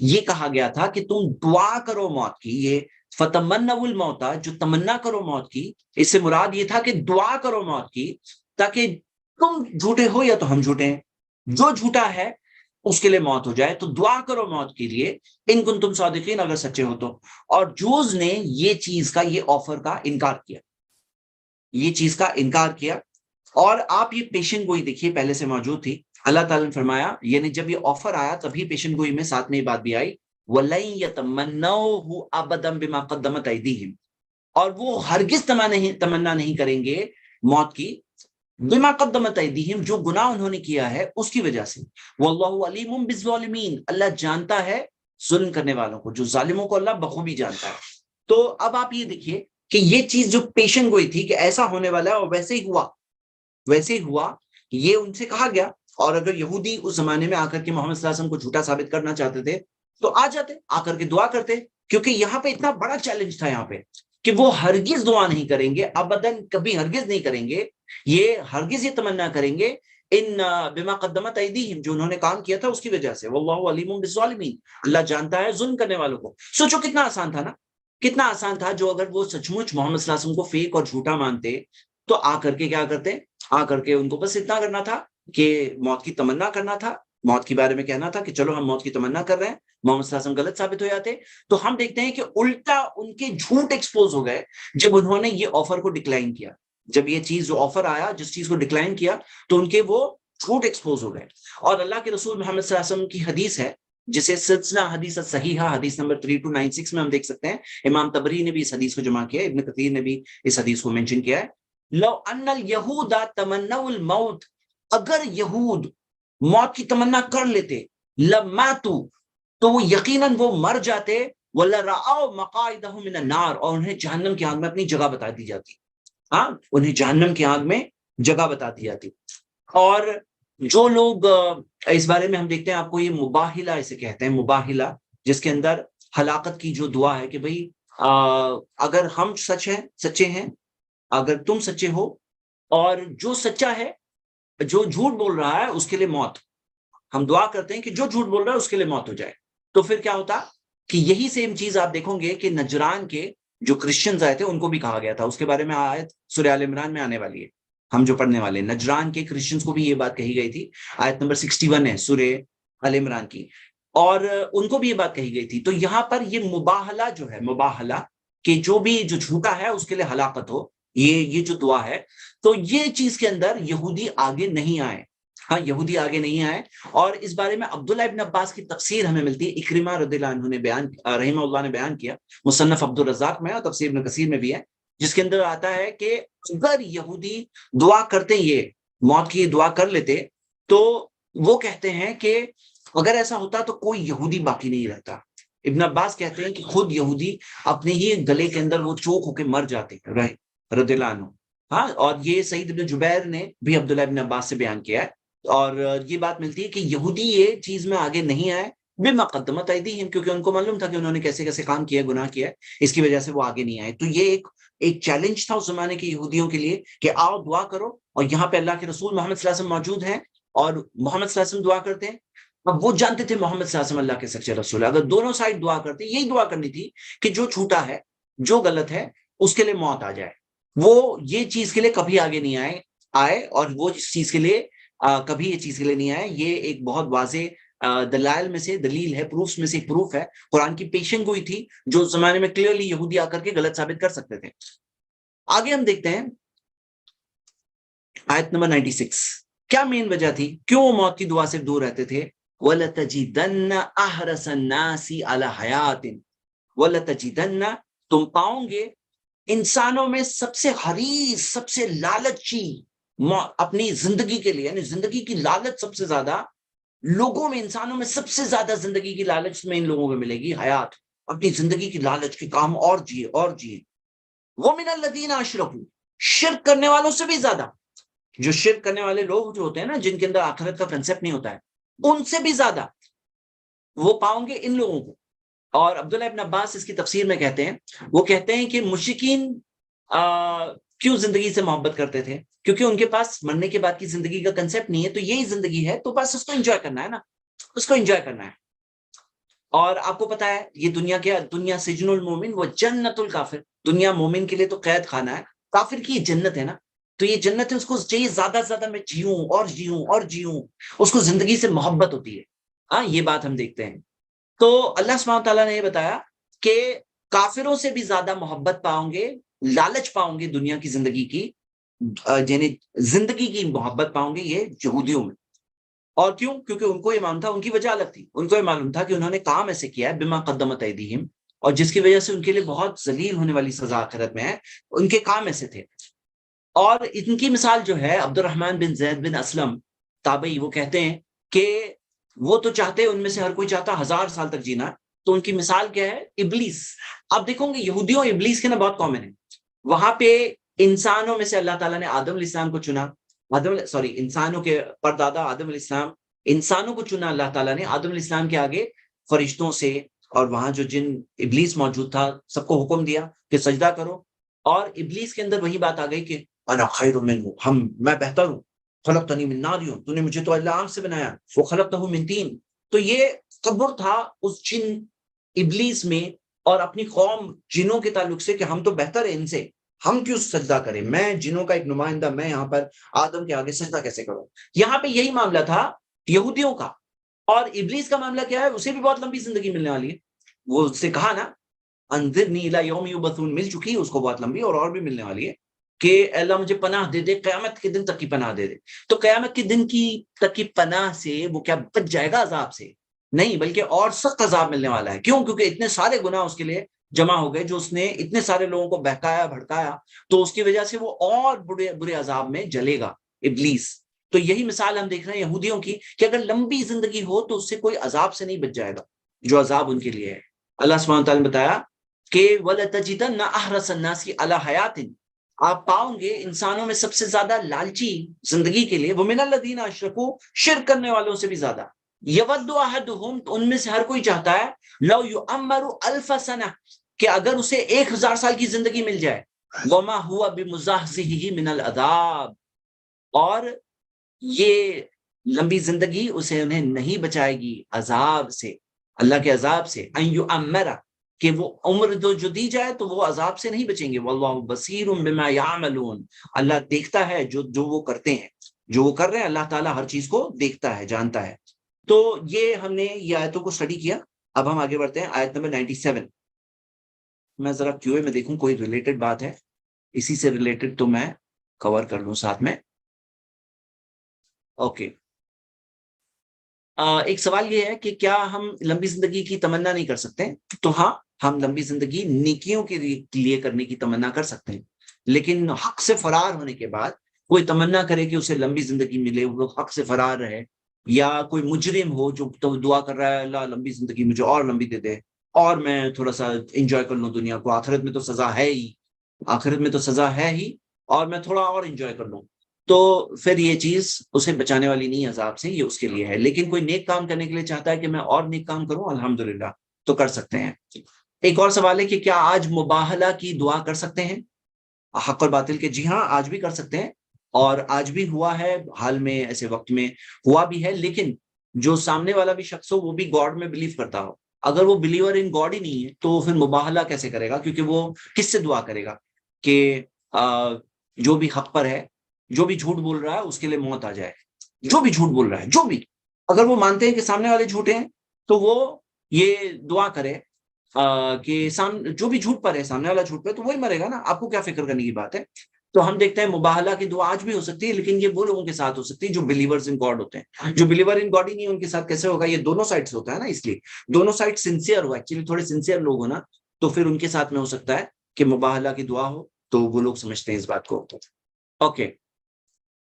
یہ کہا گیا تھا کہ تم دعا کرو موت کی، یہ فتمنوا الموت جو تمنا کرو موت کی، اس سے مراد یہ تھا کہ دعا کرو موت کی، تاکہ تم جھوٹے ہو یا تو ہم جھوٹے ہیں، جو جھوٹا ہے اس کے لیے موت ہو جائے، تو دعا کرو موت کے لیے ان کنتم صادقین اگر سچے ہو تو۔ اور جوز نے یہ چیز کا، یہ آفر کا انکار کیا، یہ چیز کا انکار کیا، اور آپ یہ پیشن گوئی دیکھیے پہلے سے موجود تھی، اللہ تعالیٰ نے فرمایا، یعنی جب یہ آفر آیا تبھی پیشن گوئی میں ساتھ میں یہ بات بھی آئی، وَلَن يَتَمَنَّوْهُ أَبَدًا بِمَا قَدَّمَتْ أَيْدِيهِمْ، اور وہ ہرگز تمنا نہیں کریں گے موت کی، بما قدمت ایدیہم، جو گناہ انہوں نے کیا ہے اس کی وجہ سے، واللہ علیم بالظالمین، اللہ جانتا ہے ظلم کرنے والوں کو، جو ظالموں کو اللہ بخوبی جانتا ہے۔ تو اب آپ یہ دیکھیے کہ یہ چیز جو پیشن گوئی تھی کہ ایسا ہونے والا ہے، اور ویسے ہی ہوا، ویسے ہی ہوا، یہ ان سے کہا گیا، اور اگر یہودی اس زمانے میں آ کر کے محمد صلی اللہ علیہ وسلم کو جھوٹا ثابت کرنا چاہتے تھے تو آ جاتے، آ کر کے دعا کرتے، کیونکہ یہاں پہ اتنا بڑا چیلنج تھا یہاں پہ کہ وہ ہرگز دعا نہیں کریں گے، ابداً کبھی ہرگز نہیں کریں گے، یہ ہرگز یہ تمنا کریں گے ان بما قدمت ایدیہم، جو انہوں نے کام کیا تھا اس کی وجہ سے، واللہ علیم بالظالمین، اللہ جانتا ہے ظلم کرنے والوں کو۔ سوچو کتنا آسان تھا نا، کتنا آسان تھا، جو اگر وہ سچ مچ محمد صلی اللہ علیہ وسلم کو فیک اور جھوٹا مانتے تو آ کر کے کیا کرتے، آ کر کے ان کو بس اتنا کرنا تھا کہ موت کی تمنا کرنا تھا، موت کے بارے میں کہنا تھا کہ چلو ہم موت کی تمنا کر رہے ہیں، محمد صلی اللہ علیہ وسلم غلط ثابت ہو جاتے۔ تو ہم دیکھتے ہیں کہ الٹا ان کے جھوٹ ایکسپوز ہو گئے جب انہوں نے یہ آفر کو ڈکلائن کیا، جب یہ چیز جو آفر آیا جس چیز کو ڈکلائن کیا تو ان کے وہ جھوٹ ایکسپوز ہو گئے۔ اور اللہ کے رسول محمد صلی اللہ علیہ وسلم کی حدیث ہے جسے سلسلہ حدیث صحیحہ حدیث نمبر 3296 میں ہم دیکھ سکتے ہیں، امام طبری نے بھی اس حدیث کو جمع کیا ہے، ابن کثیر نے بھی اس حدیث کو مینشن کیا ہے، لو ان الیہود تمنوا الموت، اگر یہود موت کی تمنا کر لیتے، لماتو، تو وہ یقیناً وہ مر جاتے، وَلَرَأَوْا مَقَاعِدَهُم مِّنَ النَّارِ، اور انہیں جہنم کی آگ میں اپنی جگہ بتا دی جاتی، ہاں انہیں جہنم کی آگ میں جگہ بتا دی جاتی۔ اور جو لوگ اس بارے میں ہم دیکھتے ہیں، آپ کو یہ مباہلہ اسے کہتے ہیں، مباہلہ، جس کے اندر ہلاکت کی جو دعا ہے کہ بھئی اگر ہم سچے ہیں، اگر تم سچے ہو، اور جو سچا ہے، جو جھوٹ بول رہا ہے اس کے لیے موت، ہم دعا کرتے ہیں کہ جو جھوٹ بول رہا ہے اس کے لیے موت ہو جائے۔ تو پھر کیا ہوتا کہ یہی سیم چیز آپ دیکھو گے کہ نجران کے جو کرسچنز آئے تھے ان کو بھی کہا گیا تھا، اس کے بارے میں آیت سورہ آل عمران میں آنے والی ہے، ہم جو پڑھنے والے نجران کے کرسچنز کو بھی یہ بات کہی گئی تھی، آیت نمبر 61 ہے سورہ آل عمران کی، اور ان کو بھی یہ بات کہی گئی تھی. تو یہاں پر یہ مباہلہ جو ہے، مباہلہ کہ جو بھی جو جھوٹا ہے اس کے لیے ہلاکت ہو، یہ جو دعا ہے، تو یہ چیز کے اندر یہودی آگے نہیں آئے. ہاں، یہودی آگے نہیں آئے. اور اس بارے میں عبداللہ ابن عباس کی تفسیر ہمیں ملتی ہے، اکرمہ رضی اللہ عنہ نے بیان، رحمہ اللہ نے بیان کیا، مصنف عبد الرزاق میں اور تفسیر ابن کثیر میں بھی ہے، جس کے اندر آتا ہے کہ اگر یہودی دعا کرتے، یہ موت کی دعا کر لیتے، تو وہ کہتے ہیں کہ اگر ایسا ہوتا تو کوئی یہودی باقی نہیں رہتا. ابن عباس کہتے ہیں کہ خود یہودی اپنے ہی گلے کے اندر وہ چوک ہو کے مر جاتے رہے رضی اللہ عنہ. ہاں، اور یہ سعید ابن جبیر نے بھی عبداللہ ابن عباس سے بیان کیا ہے. اور یہ بات ملتی ہے کہ یہودی یہ چیز میں آگے نہیں آئے بما قدمت ایدیہم، کیونکہ ان کو معلوم تھا کہ انہوں نے کیسے کیسے کام کیا، گناہ کیا، اس کی وجہ سے وہ آگے نہیں آئے. تو یہ ایک چیلنج تھا اس زمانے کے یہودیوں کے لیے کہ آؤ دعا کرو. اور یہاں پہ اللہ کے رسول محمد صلی اللہ علیہ وسلم موجود ہیں اور محمد صلی اللہ علیہ وسلم دعا کرتے ہیں. اب وہ جانتے تھے محمد صلی اللہ علیہ وسلم اللہ کے سچے رسول ہے. اگر دونوں سائڈ دعا کرتے، یہی دعا کرنی تھی کہ جو چھوٹا ہے، جو غلط ہے، اس کے لیے موت آ جائے. وہ یہ چیز کے لیے کبھی آگے نہیں آئے اور وہ اس چیز کے لیے کبھی یہ چیز کے لیے نہیں آئے. یہ ایک بہت واضح دلائل میں سے دلیل ہے، پروفس میں سے ایک پروف ہے. قرآن کی پیشن گوئی تھی جو اس زمانے میں کلیئرلی یہودی آ کر کے غلط ثابت کر سکتے تھے. آگے ہم دیکھتے ہیں آیت نمبر 96. کیا مین وجہ تھی کیوں وہ موت کی دعا سے دور رہتے تھے؟ وَلَتَجِدَنَّ أَحْرَسَ النَّاسِ عَلَى حَيَاتٍ، وَلَتَجِدَنَّ، تم پاؤں گے انسانوں میں سب سے حریص، سب سے لالچی اپنی زندگی کے لیے، یعنی زندگی کی لالچ سب سے زیادہ لوگوں میں، انسانوں میں سب سے زیادہ زندگی کی لالچ میں ان لوگوں میں ملے گی حیات، اپنی زندگی کی لالچ کے کام اور جیے اور جیے. وَمِنَ الَّذِينَ أَشْرَكُوا، شرک کرنے والوں سے بھی زیادہ، جو شرک کرنے والے لوگ جو ہوتے ہیں نا، جن کے اندر آخرت کا کنسیپٹ نہیں ہوتا ہے، ان سے بھی زیادہ وہ پاؤں گے ان لوگوں کو. اور عبداللہ ابن عباس اس کی تفسیر میں کہتے ہیں، وہ کہتے ہیں کہ مشرکین کیوں زندگی سے محبت کرتے تھے؟ کیونکہ ان کے پاس مرنے کے بعد کی زندگی کا کنسیپٹ نہیں ہے. تو یہی زندگی ہے، تو بس اس کو انجوائے کرنا ہے نا، اس کو انجوائے کرنا ہے. اور آپ کو پتا ہے یہ دنیا کیا، دنیا سجن المومن و جنت الکافر، دنیا مومن کے لیے تو قید خانہ ہے، کافر کی جنت ہے نا. تو یہ جنت ہے، اس کو چاہیے زیادہ سے زیادہ میں جیوں اور جیوں اور جیوں، اس کو زندگی سے محبت ہوتی ہے. ہاں، یہ بات ہم دیکھتے ہیں. تو اللہ سبحانہ تعالیٰ نے یہ بتایا کہ کافروں سے بھی زیادہ محبت پاؤں گے، لالچ پاؤں گے دنیا کی زندگی کی، یعنی زندگی کی محبت پاؤں گے یہ یہودیوں میں. اور کیوں؟ کیونکہ ان کو یہ معلوم تھا، ان کی وجہ الگ تھی، ان کو یہ معلوم تھا کہ انہوں نے کام ایسے کیا ہے بما قدمت ایدیہم، اور جس کی وجہ سے ان کے لیے بہت ذلیل ہونے والی سزا آخرت میں ہے. ان کے کام ایسے تھے. اور ان کی مثال جو ہے عبد الرحمن بن زید بن اسلم تابعی، وہ کہتے ہیں کہ وہ تو چاہتے، ان میں سے ہر کوئی چاہتا 1000 سال تک جینا. تو ان کی مثال کیا ہے؟ ابلیس. آپ دیکھو گے یہودیوں ابلیس کے نا بہت کامن ہے. وہاں پہ انسانوں میں سے اللہ تعالیٰ نے آدم علیہ السلام کو چنا، انسانوں کے پردادا آدم علیہ السلام، انسانوں کو چنا اللہ تعالیٰ نے. آدم علیہ السلام کے آگے فرشتوں سے اور وہاں جو جن ابلیس موجود تھا سب کو حکم دیا کہ سجدہ کرو. اور ابلیس کے اندر وہی بات آ گئی کہ انا خیر منہ، میں بہتر ہوں، خلقتنی من نار، تو نے مجھے تو اللہ آگ سے بنایا، وہ خلقتہ من طین. تو یہ تکبر تھا اس جن ابلیس میں اور اپنی قوم جنوں کے تعلق سے کہ ہم تو بہتر ہیں ان سے، ہم کیوں سجدہ کریں، میں جنوں کا ایک نمائندہ، میں یہاں پر آدم کے آگے سجدہ کیسے کروں. یہاں پہ یہی معاملہ تھا یہودیوں کا. اور ابلیس کا معاملہ کیا ہے؟ اسے بھی بہت لمبی زندگی ملنے والی ہے. وہ اس سے کہا نا انذرنی الی یوم یبعثون، مل چکی ہے اس کو بہت لمبی، اور بھی ملنے والی ہے کہ اللہ مجھے پناہ دے دے، قیامت کے دن تک کی پناہ دے دے. تو قیامت کے دن کی تک کی پناہ سے وہ کیا بچ جائے گا عذاب سے؟ نہیں، بلکہ اور سخت عذاب ملنے والا ہے. کیوں؟ کیونکہ اتنے سارے گناہ اس کے لیے جمع ہو گئے، جو اس نے اتنے سارے لوگوں کو بہکایا بھڑکایا، تو اس کی وجہ سے وہ اور برے عذاب میں جلے گا ابلیس. تو یہی مثال ہم دیکھ رہے ہیں یہودیوں کی کہ اگر لمبی زندگی ہو تو اس سے کوئی عذاب سے نہیں بچ جائے گا جو عذاب ان کے لیے ہے. اللہ سبحانہ تعالیٰ نے بتایا کہ وَلَتَجِدَنَّ أَحْرَسَ النَّاسِ عَلَى حَيَاتٍ، آپ پاؤں گے انسانوں میں سب سے زیادہ لالچی زندگی کے لیے، وَمِنَ الَّذِينَ أَشْرَكُوا، شرک کرنے والوں سے بھی زیادہ. يَوَدُّ أَحَدُهُمْ، ان میں سے ہر کوئی چاہتا ہے، لَوْ يُعَمَّرُ أَلْفَ سَنَةٍ، کہ اگر اسے 1000 سال کی زندگی مل جائے، وَمَا هُوَ بِمُزَحْزِحِهِ مِنَ الْعَذَابِ، اور یہ لمبی زندگی اسے انہیں نہیں بچائے گی عذاب سے، اللہ کے عذاب سے. ان یعمر، کہ وہ عمر جو دی جائے تو وہ عذاب سے نہیں بچیں گے. واللہ بصیر بما یعملون، اللہ دیکھتا ہے جو وہ کرتے ہیں، جو وہ کر رہے ہیں، اللہ تعالیٰ ہر چیز کو دیکھتا ہے، جانتا ہے. تو یہ ہم نے یہ آیتوں کو اسٹڈی کیا. اب ہم آگے بڑھتے ہیں آیت نمبر 97. میں ذرا کیو اے میں دیکھوں کوئی ریلیٹڈ بات ہے, اسی سے ریلیٹڈ تو میں کور کر لوں ساتھ میں. اوکے, ایک سوال یہ ہے کہ کیا ہم لمبی زندگی کی تمنا نہیں کر سکتے؟ تو ہاں, ہم لمبی زندگی نیکیوں کے لیے کرنے کی تمنا کر سکتے ہیں, لیکن حق سے فرار ہونے کے بعد کوئی تمنا کرے کہ اسے لمبی زندگی ملے, وہ حق سے فرار رہے, یا کوئی مجرم ہو جو دعا کر رہا ہے اللہ لمبی زندگی مجھے اور لمبی دے دے اور میں تھوڑا سا انجوائے کر لوں دنیا کو, آخرت میں تو سزا ہے ہی, آخرت میں تو سزا ہے ہی, اور میں تھوڑا اور انجوائے کر لوں, تو پھر یہ چیز اسے بچانے والی نہیں عذاب سے, یہ اس کے لیے ہے. لیکن کوئی نیک کام کرنے کے لیے چاہتا ہے کہ میں اور نیک کام کروں, الحمدللہ, تو کر سکتے ہیں. ایک اور سوال ہے کہ کیا آج مباہلہ کی دعا کر سکتے ہیں حق اور باطل کے؟ جی ہاں, آج بھی کر سکتے ہیں, اور آج بھی ہوا ہے, حال میں ایسے وقت میں ہوا بھی ہے. لیکن جو سامنے والا بھی شخص ہو وہ بھی گاڈ میں بلیو کرتا ہو, اگر وہ بلیور ان گاڈ ہی نہیں ہے تو پھر مباہلہ کیسے کرے گا؟ کیونکہ وہ کس سے دعا کرے گا کہ جو بھی حق پر ہے, جو بھی جھوٹ بول رہا ہے اس کے لیے موت آ جائے, جو بھی جھوٹ بول رہا ہے, جو بھی, اگر وہ مانتے ہیں کہ سامنے والے جھوٹے ہیں تو وہ یہ دعا کرے کہ جو بھی جھوٹ پر ہے, سامنے والا جھوٹ پہ, تو وہی مرے گا نا, آپ کو کیا فکر کرنے کی بات ہے. تو ہم دیکھتے ہیں مباہلہ کی دعا آج بھی ہو سکتی ہے, لیکن یہ وہ لوگوں کے ساتھ ہو سکتی ہے جو بلیورز ان گاڈ ہوتے ہیں. جو بلیور ان گاڈ ہی نہیں ان کے ساتھ کیسے ہوگا؟ یہ دونوں سائڈ سے ہوتا ہے نا, اس لیے دونوں سائڈ سنسیئر ہو, ایکچولی تھوڑے سنسیئر لوگ ہو نا, تو پھر ان کے ساتھ میں ہو سکتا ہے کہ مباہلہ کی دعا ہو, تو وہ لوگ سمجھتے ہیں اس بات کو. اوکے,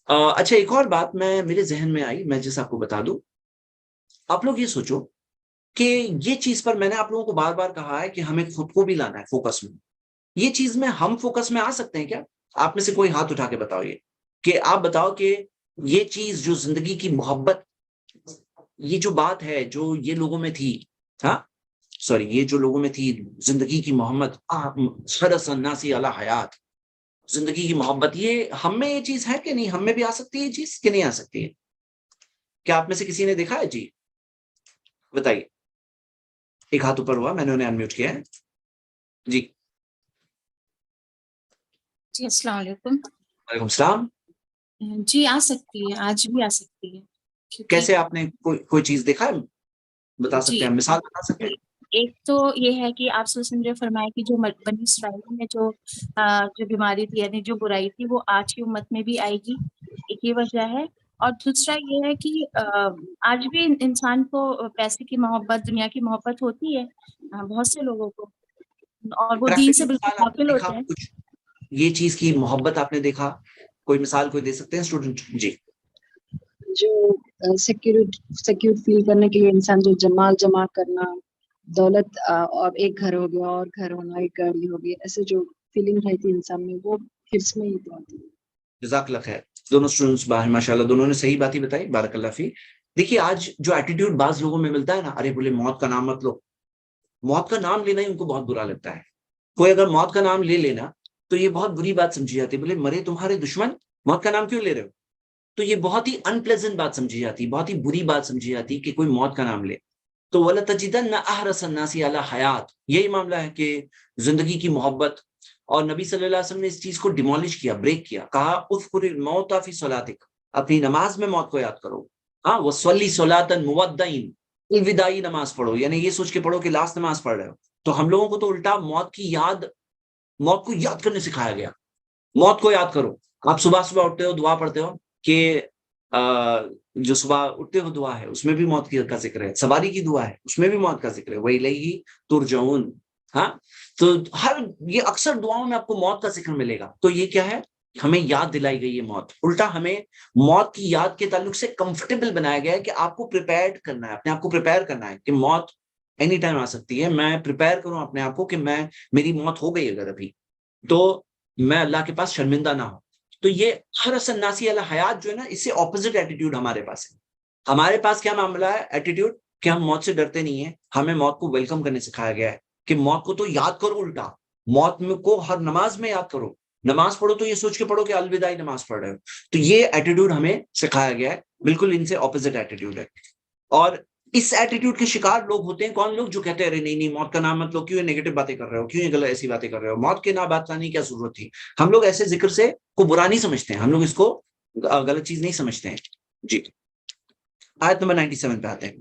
اچھا, ایک اور بات میرے ذہن میں آئی, میں جیسے آپ کو بتا دوں. آپ لوگ یہ سوچو کہ یہ چیز پر میں نے آپ لوگوں کو بار بار کہا ہے کہ ہمیں خود کو بھی لانا ہے فوکس میں. یہ چیز میں ہم فوکس میں آ سکتے ہیں کیا؟ آپ میں سے کوئی ہاتھ اٹھا کے بتاؤ, یہ کہ آپ بتاؤ کہ یہ چیز جو زندگی کی محبت, یہ جو بات ہے جو یہ لوگوں میں تھی, ہاں سوری, یہ جو لوگوں میں تھی زندگی کی محمد حرص الناس علی حیات, زندگی کی محبت, یہ ہم میں یہ چیز ہے کہ نہیں؟ ہم میں بھی آ سکتی ہے یہ چیز کہ نہیں آ سکتی ہے؟ کیا آپ میں سے کسی نے دیکھا ہے؟ جی بتائیے. ایک ہاتھ اوپر ہوا, میں نے انہیں انمیوٹ کیا ہے. جی جی السلام علیکم. وعلیکم السلام. جی آ سکتی ہے, آج بھی آ سکتی ہے. کیسے آپ نے کوئی چیز دیکھا ہے؟ بتا سکتے ہیں, مثال بتا سکتے ہیں؟ ایک تو یہ ہے کہ آپ نے فرمایا کہ جو بنی اسرائیل میں جو بیماری تھی, یعنی جو برائی تھی, وہ آج کی امت میں بھی آئے گی, ایک یہ وجہ ہے. اور دوسرا یہ ہے کہ آج بھی انسان کو پیسے کی محبت, دنیا کی محبت ہوتی ہے بہت سے لوگوں کو, اور وہ دین سے بالکل غافل ہوتے ہیں. کچھ یہ چیز کی محبت آپ نے دیکھا, کوئی مثال کوئی دے سکتے ہیں اسٹوڈنٹ؟ جی, جو سیکیور فیل کرنے کے لیے انسان جو مال جمع کرنا, دولت, اور ایک گھر ہو گیا اور گھر ہونا, ایک گاڑی ہو گئی, ایسے جو فیلنگ رہتی ہے انسان میں, وہ حفظ میں ہی تو آتی ہے. جزاک اللہ خیر. دونوں اسٹوڈنٹس باہر ماشاء اللہ, دونوں نے صحیح بات ہی بتائی, بارک اللہ فی. دیکھیے آج جو ایٹیٹیوڈ بعض لوگوں میں ملتا ہے نا, ارے بولے موت کا نام مت لو, موت کا نام لینا ہی ان کو بہت برا لگتا ہے. کوئی اگر موت کا نام لے لینا تو یہ بہت بری بات سمجھی جاتی ہے, بولے مرے تمہارے دشمن, موت کا نام کیوں لے رہے ہو؟ تو یہ بہت ہی ان پلیزنٹ بات سمجھی جاتی, بہت ہی بری بات سمجھی جاتی کہ کوئی موت کا نام لے. تو وَلَتَجِدَنَّ أَحْرَصَ النَّاسِ عَلَىٰ حَیَاتٍ, یہی معاملہ ہے کہ زندگی کی محبت. اور نبی صلی اللہ علیہ وسلم نے اس چیز کو ڈیمولش کیا, بریک کیا, کہا اذکر الموت فی صلاتک, اپنی نماز میں موت کو یاد کرو. ہاں, وصلی صلاۃ مودعین, الوداعی نماز پڑھو, یعنی یہ سوچ کے پڑھو کہ لاسٹ نماز پڑھ رہے ہو. تو ہم لوگوں کو تو الٹا موت کو یاد کرنے سکھایا گیا. موت کو یاد کرو. آپ صبح اٹھتے ہو, دعا پڑھتے ہو کہ جو صبح اٹھتے ہو دعا ہے اس میں بھی موت کا ذکر ہے, سواری کی دعا ہے اس میں بھی موت کا ذکر ہے, وَإِلَيْهِ تُرْجَعُونَ. ہاں, تو یہ اکثر دعاؤں میں آپ کو موت کا ذکر ملے گا. تو یہ کیا ہے؟ ہمیں یاد دلائی گئی ہے موت. الٹا ہمیں موت کی یاد کے تعلق سے کمفرٹیبل بنایا گیا ہے کہ آپ کو پریپیئرڈ کرنا ہے, اپنے آپ کو پریپیئر کرنا ہے کہ موت اینی ٹائم آ سکتی ہے. میں پریپیئر کروں اپنے آپ کو کہ میری موت ہو گئی اگر ابھی, تو میں اللہ کے پاس شرمندہ نہ ہوں. تو یہ حرص الناس علی حیات جو ہے نا, اس سے اپوزٹ ایٹیٹیوڈ ہمارے پاس ہے. ہمارے پاس کیا معاملہ ہے؟ ایٹیٹیوڈ کہ ہم موت سے ڈرتے نہیں ہیں, ہمیں موت کو ویلکم کرنے سکھایا گیا ہے کہ موت کو تو یاد کرو, الٹا موت کو ہر نماز میں یاد کرو. نماز پڑھو تو یہ سوچ کے پڑھو کہ الوداعی نماز پڑھ رہے ہو. تو یہ ایٹیٹیوڈ ہمیں سکھایا گیا ہے, بالکل ان سے اپوزٹ ایٹیٹیوڈ ہے. اور اس ایٹیٹیوڈ کے شکار لوگ ہوتے ہیں کون لوگ؟ جو کہتے ہیں ارے نہیں موت کا نام مت لو, کیوں نیگیٹو باتیں کر رہے ہو, کیوں یہ غلط ایسی باتیں کر رہے ہو, موت کے نام بات کرنے کی کیا ضرورت تھی. ہم لوگ ایسے ذکر سے کو برا نہیں سمجھتے ہیں, ہم لوگ اس کو غلط چیز نہیں سمجھتے ہیں. جی آیت نمبر 97 پہ آتے ہیں.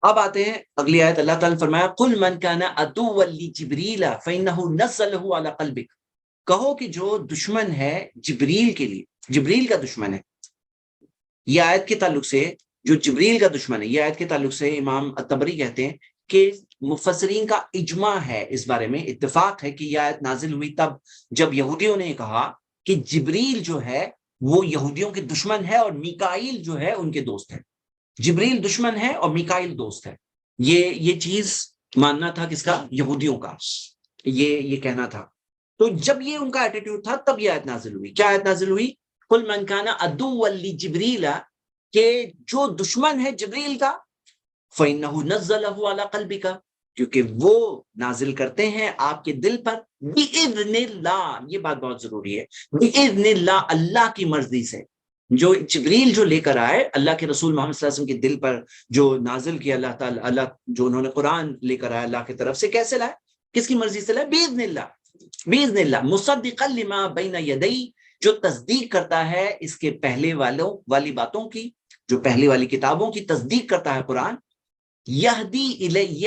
اب آتے ہیں اگلی آیت. اللہ تعالیٰ نے فرمایا قل من کان عدوا لجبریل فانہ نزلہ علی قلبک. کہو کہ جو دشمن ہے جبریل کے لیے، جبریل کا دشمن ہے. یہ آیت کے تعلق سے جو جبریل کا دشمن ہے، یہ آیت کے تعلق سے امام الطبری کہتے ہیں کہ مفسرین کا اجماع ہے اس بارے میں، اتفاق ہے کہ یہ آیت نازل ہوئی تب جب یہودیوں نے کہا کہ جبریل جو ہے وہ یہودیوں کے دشمن ہے اور میکائیل جو ہے ان کے دوست ہے. جبریل دشمن ہے اور میکائیل دوست ہے. یہ چیز ماننا تھا کس کا؟ یہودیوں کا. یہ کہنا تھا. تو جب یہ ان کا ایٹیٹیوڈ تھا تب یہ آیت نازل ہوئی. کیا آیت نازل ہوئی؟ قل من کان عدوا لجبریل، کہ جو دشمن ہے جبریل کا، فإنہ نزلہ علی قلبک، کیونکہ وہ نازل کرتے ہیں آپ کے دل پر بإذن اللہ. یہ بات بہت ضروری ہے. بإذن اللہ، اللہ کی مرضی سے. جو جبریل جو لے کر آئے اللہ کے رسول محمد صلی اللہ علیہ وسلم کے دل پر، جو نازل کیا اللہ تعالیٰ، اللہ جو انہوں نے قرآن لے کر آئے اللہ کی طرف سے، کیسے لائے؟ کس کی مرضی سے لائے؟ بإذن اللہ. بإذن اللہ مصدقا لما بین یدی، جو تصدیق کرتا ہے اس کے پہلے والی باتوں کی، جو پہلے والی کتابوں کی تصدیق کرتا ہے قرآن. یہدی الی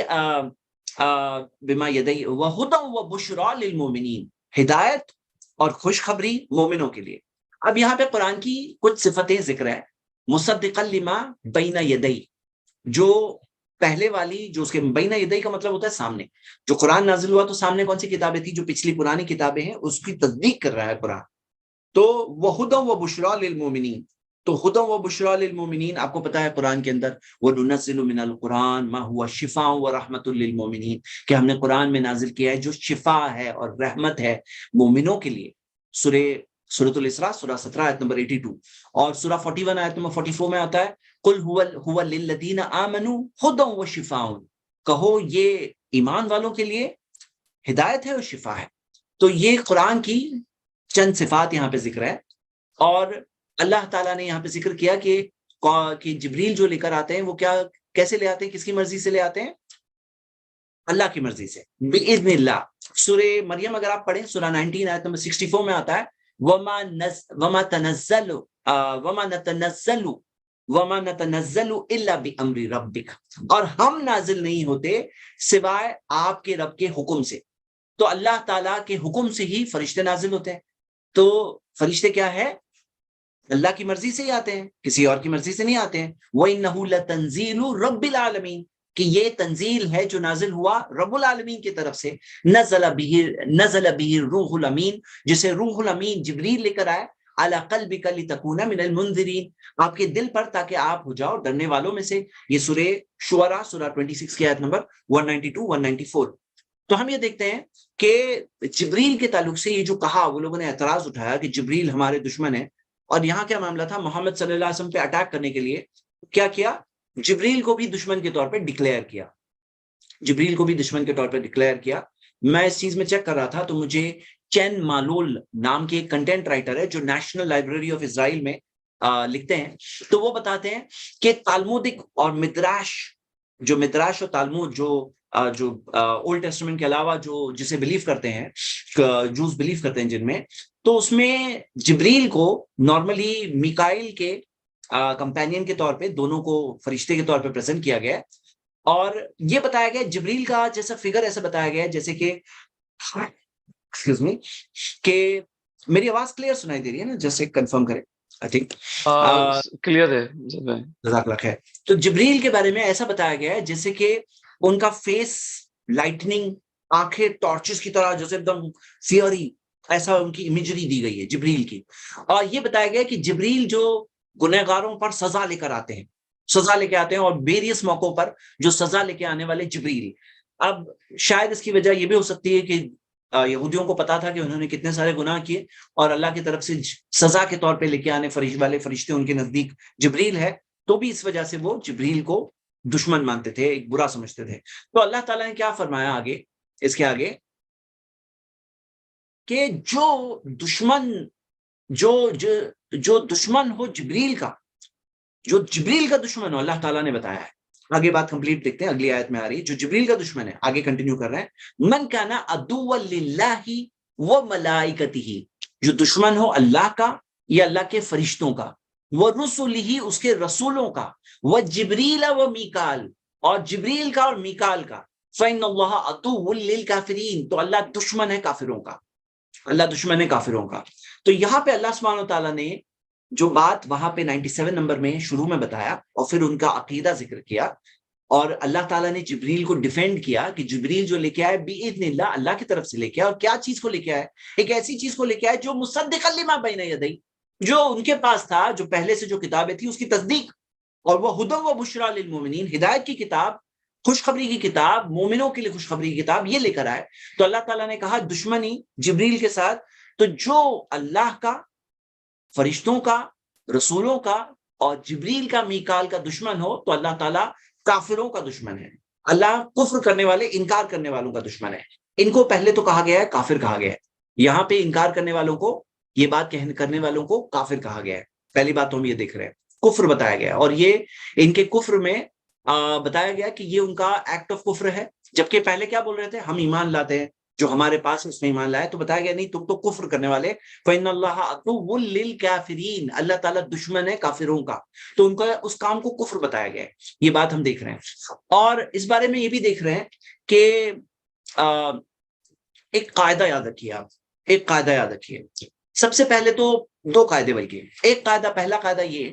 بما یدی وہدی وبشری للمؤمنین، ہدایت اور خوشخبری مومنوں کے لیے. اب یہاں پہ قرآن کی کچھ صفتیں ذکر ہے. مصدقا لما بین یدی، جو پہلے والی، جو اس کے بین یدی کا مطلب ہوتا ہے سامنے. جو قرآن نازل ہوا تو سامنے کون سی کتابیں تھی؟ جو پچھلی پرانی کتابیں ہیں اس کی تصدیق کر رہا ہے قرآن. تو وہدی وبشری للمؤمنین، تو ہدی وبشری للمؤمنین آپ کو پتا ہے قرآن کے اندر وَنُنَزِّلُ مِنَ الْقُرْآنِ مَا هُوَ شِفَاءٌ وَرَحْمَةٌ لِّلْمُؤْمِنِينَ، کہ ہم نے قرآن میں نازل کیا ہے جو شفا ہے اور رحمت ہے مومنوں کے لیے. سورۃ الاسراء سورہ 17 آیت نمبر 82، اور سورہ 41 آیت نمبر 44 میں آتا ہے قُلْ هُوَ لِلَّذِينَ آمَنُوا هُدًى وَشِفَاءٌ، کہو یہ ایمان والوں کے لیے ہدایت ہے اور شفا ہے. تو یہ قرآن کی چند صفات یہاں پہ ذکر ہے. اور اللہ تعالیٰ نے یہاں پہ ذکر کیا کہ جبریل جو لے کر آتے ہیں وہ کیسے لے آتے ہیں؟ کس کی مرضی سے لے آتے ہیں؟ اللہ کی مرضی سے، بِإِذْنِ اللہ. سورہ مریم اگر آپ پڑھیں سورہ 19 آیت نمبر 64 میں آتا ہے وَمَا نَتَنَزَّلُ إِلَّا بِأَمْرِ رَبِّكَ، اور ہم نازل نہیں ہوتے سوائے آپ کے رب کے حکم سے. تو اللہ تعالیٰ کے حکم سے ہی فرشتے نازل ہوتے ہیں. تو فرشتے کیا ہے؟ اللہ کی مرضی سے ہی آتے ہیں، کسی اور کی مرضی سے نہیں آتے ہیں. وَإِنَّهُ لَتَنزِيلُ رَبِّ الْعَالَمِينَ، کہ یہ تنزیل ہے جو نازل ہوا رب العالمین کی طرف سے. نزل به الروح الامین، جسے روح الامین جبریل لے کر آئے، علی قلبک لتکون من المنذرین، آپ کے دل پر تاکہ آپ ہو جاؤ ڈرنے والوں میں سے. یہ سورہ شعراء سورہ 26 کی آیت نمبر 192 194. تو ہم یہ دیکھتے ہیں کہ جبریل کے تعلق سے یہ جو کہا، وہ لوگوں نے اعتراض اٹھایا کہ جبریل ہمارے دشمن ہے. اور یہاں کیا معاملہ تھا؟ محمد صلی اللہ علیہ وسلم پہ اٹیک کرنے کے لیے کیا کیا؟ جبریل کو بھی دشمن کے طور پہ ڈکلیئر کیا. جبریل کو بھی دشمن کے طور پہ ڈکلیئر کیا. میں اس چیز میں چیک کر رہا تھا تو مجھے چین مالول نام کے ایک کنٹینٹ رائٹر ہے جو نیشنل لائبریری آف اسرائیل میں لکھتے ہیں. تو وہ بتاتے ہیں کہ تالمودک اور مدراش، جو مدراش اور تالمود جو اولڈ ٹیسٹمنٹ کے علاوہ جو جسے بلیو کرتے ہیں، جوز بلیو کرتے ہیں جن میں، تو اس میں جبریل کو نارملی میکائیل کے کمپینین کے طور پہ، دونوں کو فرشتے کے طور پہ پریزنٹ کیا گیا. اور یہ بتایا گیا جبریل کا جیسا فگر ایسا بتایا گیا جیسے کہ ایکسکیوز می، کہ میری آواز کلیئر سنائی دے رہی ہے نا؟ جیسے کنفرم کریں. کلیئر ہے. جزاک اللہ خیر. تو جبریل کے بارے میں ایسا بتایا گیا ہے جیسے کہ ان کا فیس لائٹننگ، آنکھیں ٹارچز کی طرح، جیسے ایک دم فیئری، ایسا ان کی امیجری دی گئی ہے جبریل کی. اور یہ بتایا گیا کہ جبریل جو گنہگاروں پر سزا لے کر آتے ہیں، سزا لے کے آتے ہیں، اور ویریس موقعوں پر جو سزا لے کے آنے والے جبریل. اب شاید اس کی وجہ یہ بھی ہو سکتی ہے کہ یہودیوں کو پتا تھا کہ انہوں نے کتنے سارے گناہ کیے، اور اللہ کی طرف سے سزا کے طور پہ لے کے آنے والے فرشتے ان کے نزدیک جبریل ہے. تو بھی اس وجہ سے وہ جبریل کو دشمن مانتے تھے، ایک برا سمجھتے تھے. تو اللہ تعالیٰ نے کیا فرمایا آگے، اس کے آگے، کہ جو دشمن ہو جبریل کا، جو جبریل کا دشمن ہو، اللہ تعالیٰ نے بتایا ہے. آگے بات کمپلیٹ دیکھتے ہیں، اگلی آیت میں آ رہی ہے. جو جبریل کا دشمن ہے، آگے کنٹینیو کر رہے ہیں، من کان عدوا للہ وملائکتہ، جو دشمن ہو اللہ کا یا اللہ کے فرشتوں کا. وَرُسُلِهِ اس کے رسولوں کا، وَجِبْرِيلَ وَمِيكَالَ اور جبریل کا اور میکال کا، فَإِنَّ اللَّهَ عَدُوٌّ لِّلْكَافِرِينَ تو اللہ دشمن ہے کافروں کا، اللہ دشمن ہے کافروں کا۔ تو یہاں پہ اللہ سبحانہ وتعالیٰ نے جو بات وہاں پہ 97 نمبر میں شروع میں بتایا اور پھر ان کا عقیدہ ذکر کیا، اور اللہ تعالیٰ نے جبریل کو ڈیفینڈ کیا کہ جبریل جو لے کے آئے بِإِذْنِ اللہ، اللہ کی طرف سے لے کے آئے، اور کیا چیز کو لے کے آئے؟ ایک ایسی چیز کو لے کے آئے جو مصدقا لما بین یدیہ، جو ان کے پاس تھا، جو پہلے سے جو کتابیں تھیں اس کی تصدیق، اور وہ ہدی و بشریٰ للمؤمنین، ہدایت کی کتاب، خوشخبری کی کتاب، مومنوں کے لیے خوشخبری کی کتاب، یہ لے کر آئے۔ تو اللہ تعالیٰ نے کہا دشمنی جبریل کے ساتھ، تو جو اللہ کا، فرشتوں کا، رسولوں کا اور جبریل کا، میکال کا دشمن ہو تو اللہ تعالیٰ کافروں کا دشمن ہے، اللہ کفر کرنے والے، انکار کرنے والوں کا دشمن ہے۔ ان کو پہلے تو کہا گیا ہے کافر کہا گیا ہے، یہاں پہ انکار کرنے والوں کو، یہ بات کرنے والوں کو کافر کہا گیا ہے۔ پہلی بات تو ہم یہ دیکھ رہے ہیں، کفر بتایا گیا ہے، اور یہ ان کے کفر میں بتایا گیا کہ یہ ان کا ایکٹ آف کفر ہے، جبکہ پہلے کیا بول رہے تھے؟ ہم ایمان لاتے ہیں، جو ہمارے پاس اس میں ایمان لائے، تو بتایا گیا نہیں، تم تو کفر کرنے والے، فَإِنَّ اللَّهَ عَدُوٌّ لِّلْكَافِرِينَ اللہ تعالیٰ دشمن ہے کافروں کا، تو ان کا اس کام کو کفر بتایا گیا ہے۔ یہ بات ہم دیکھ رہے ہیں، اور اس بارے میں یہ بھی دیکھ رہے ہیں کہ ایک قاعدہ یاد رکھیے، آپ ایک قاعدہ یاد رکھیے، سب سے پہلے تو دو قاعدے، بلکہ ایک قاعدہ، پہلا قاعدہ یہ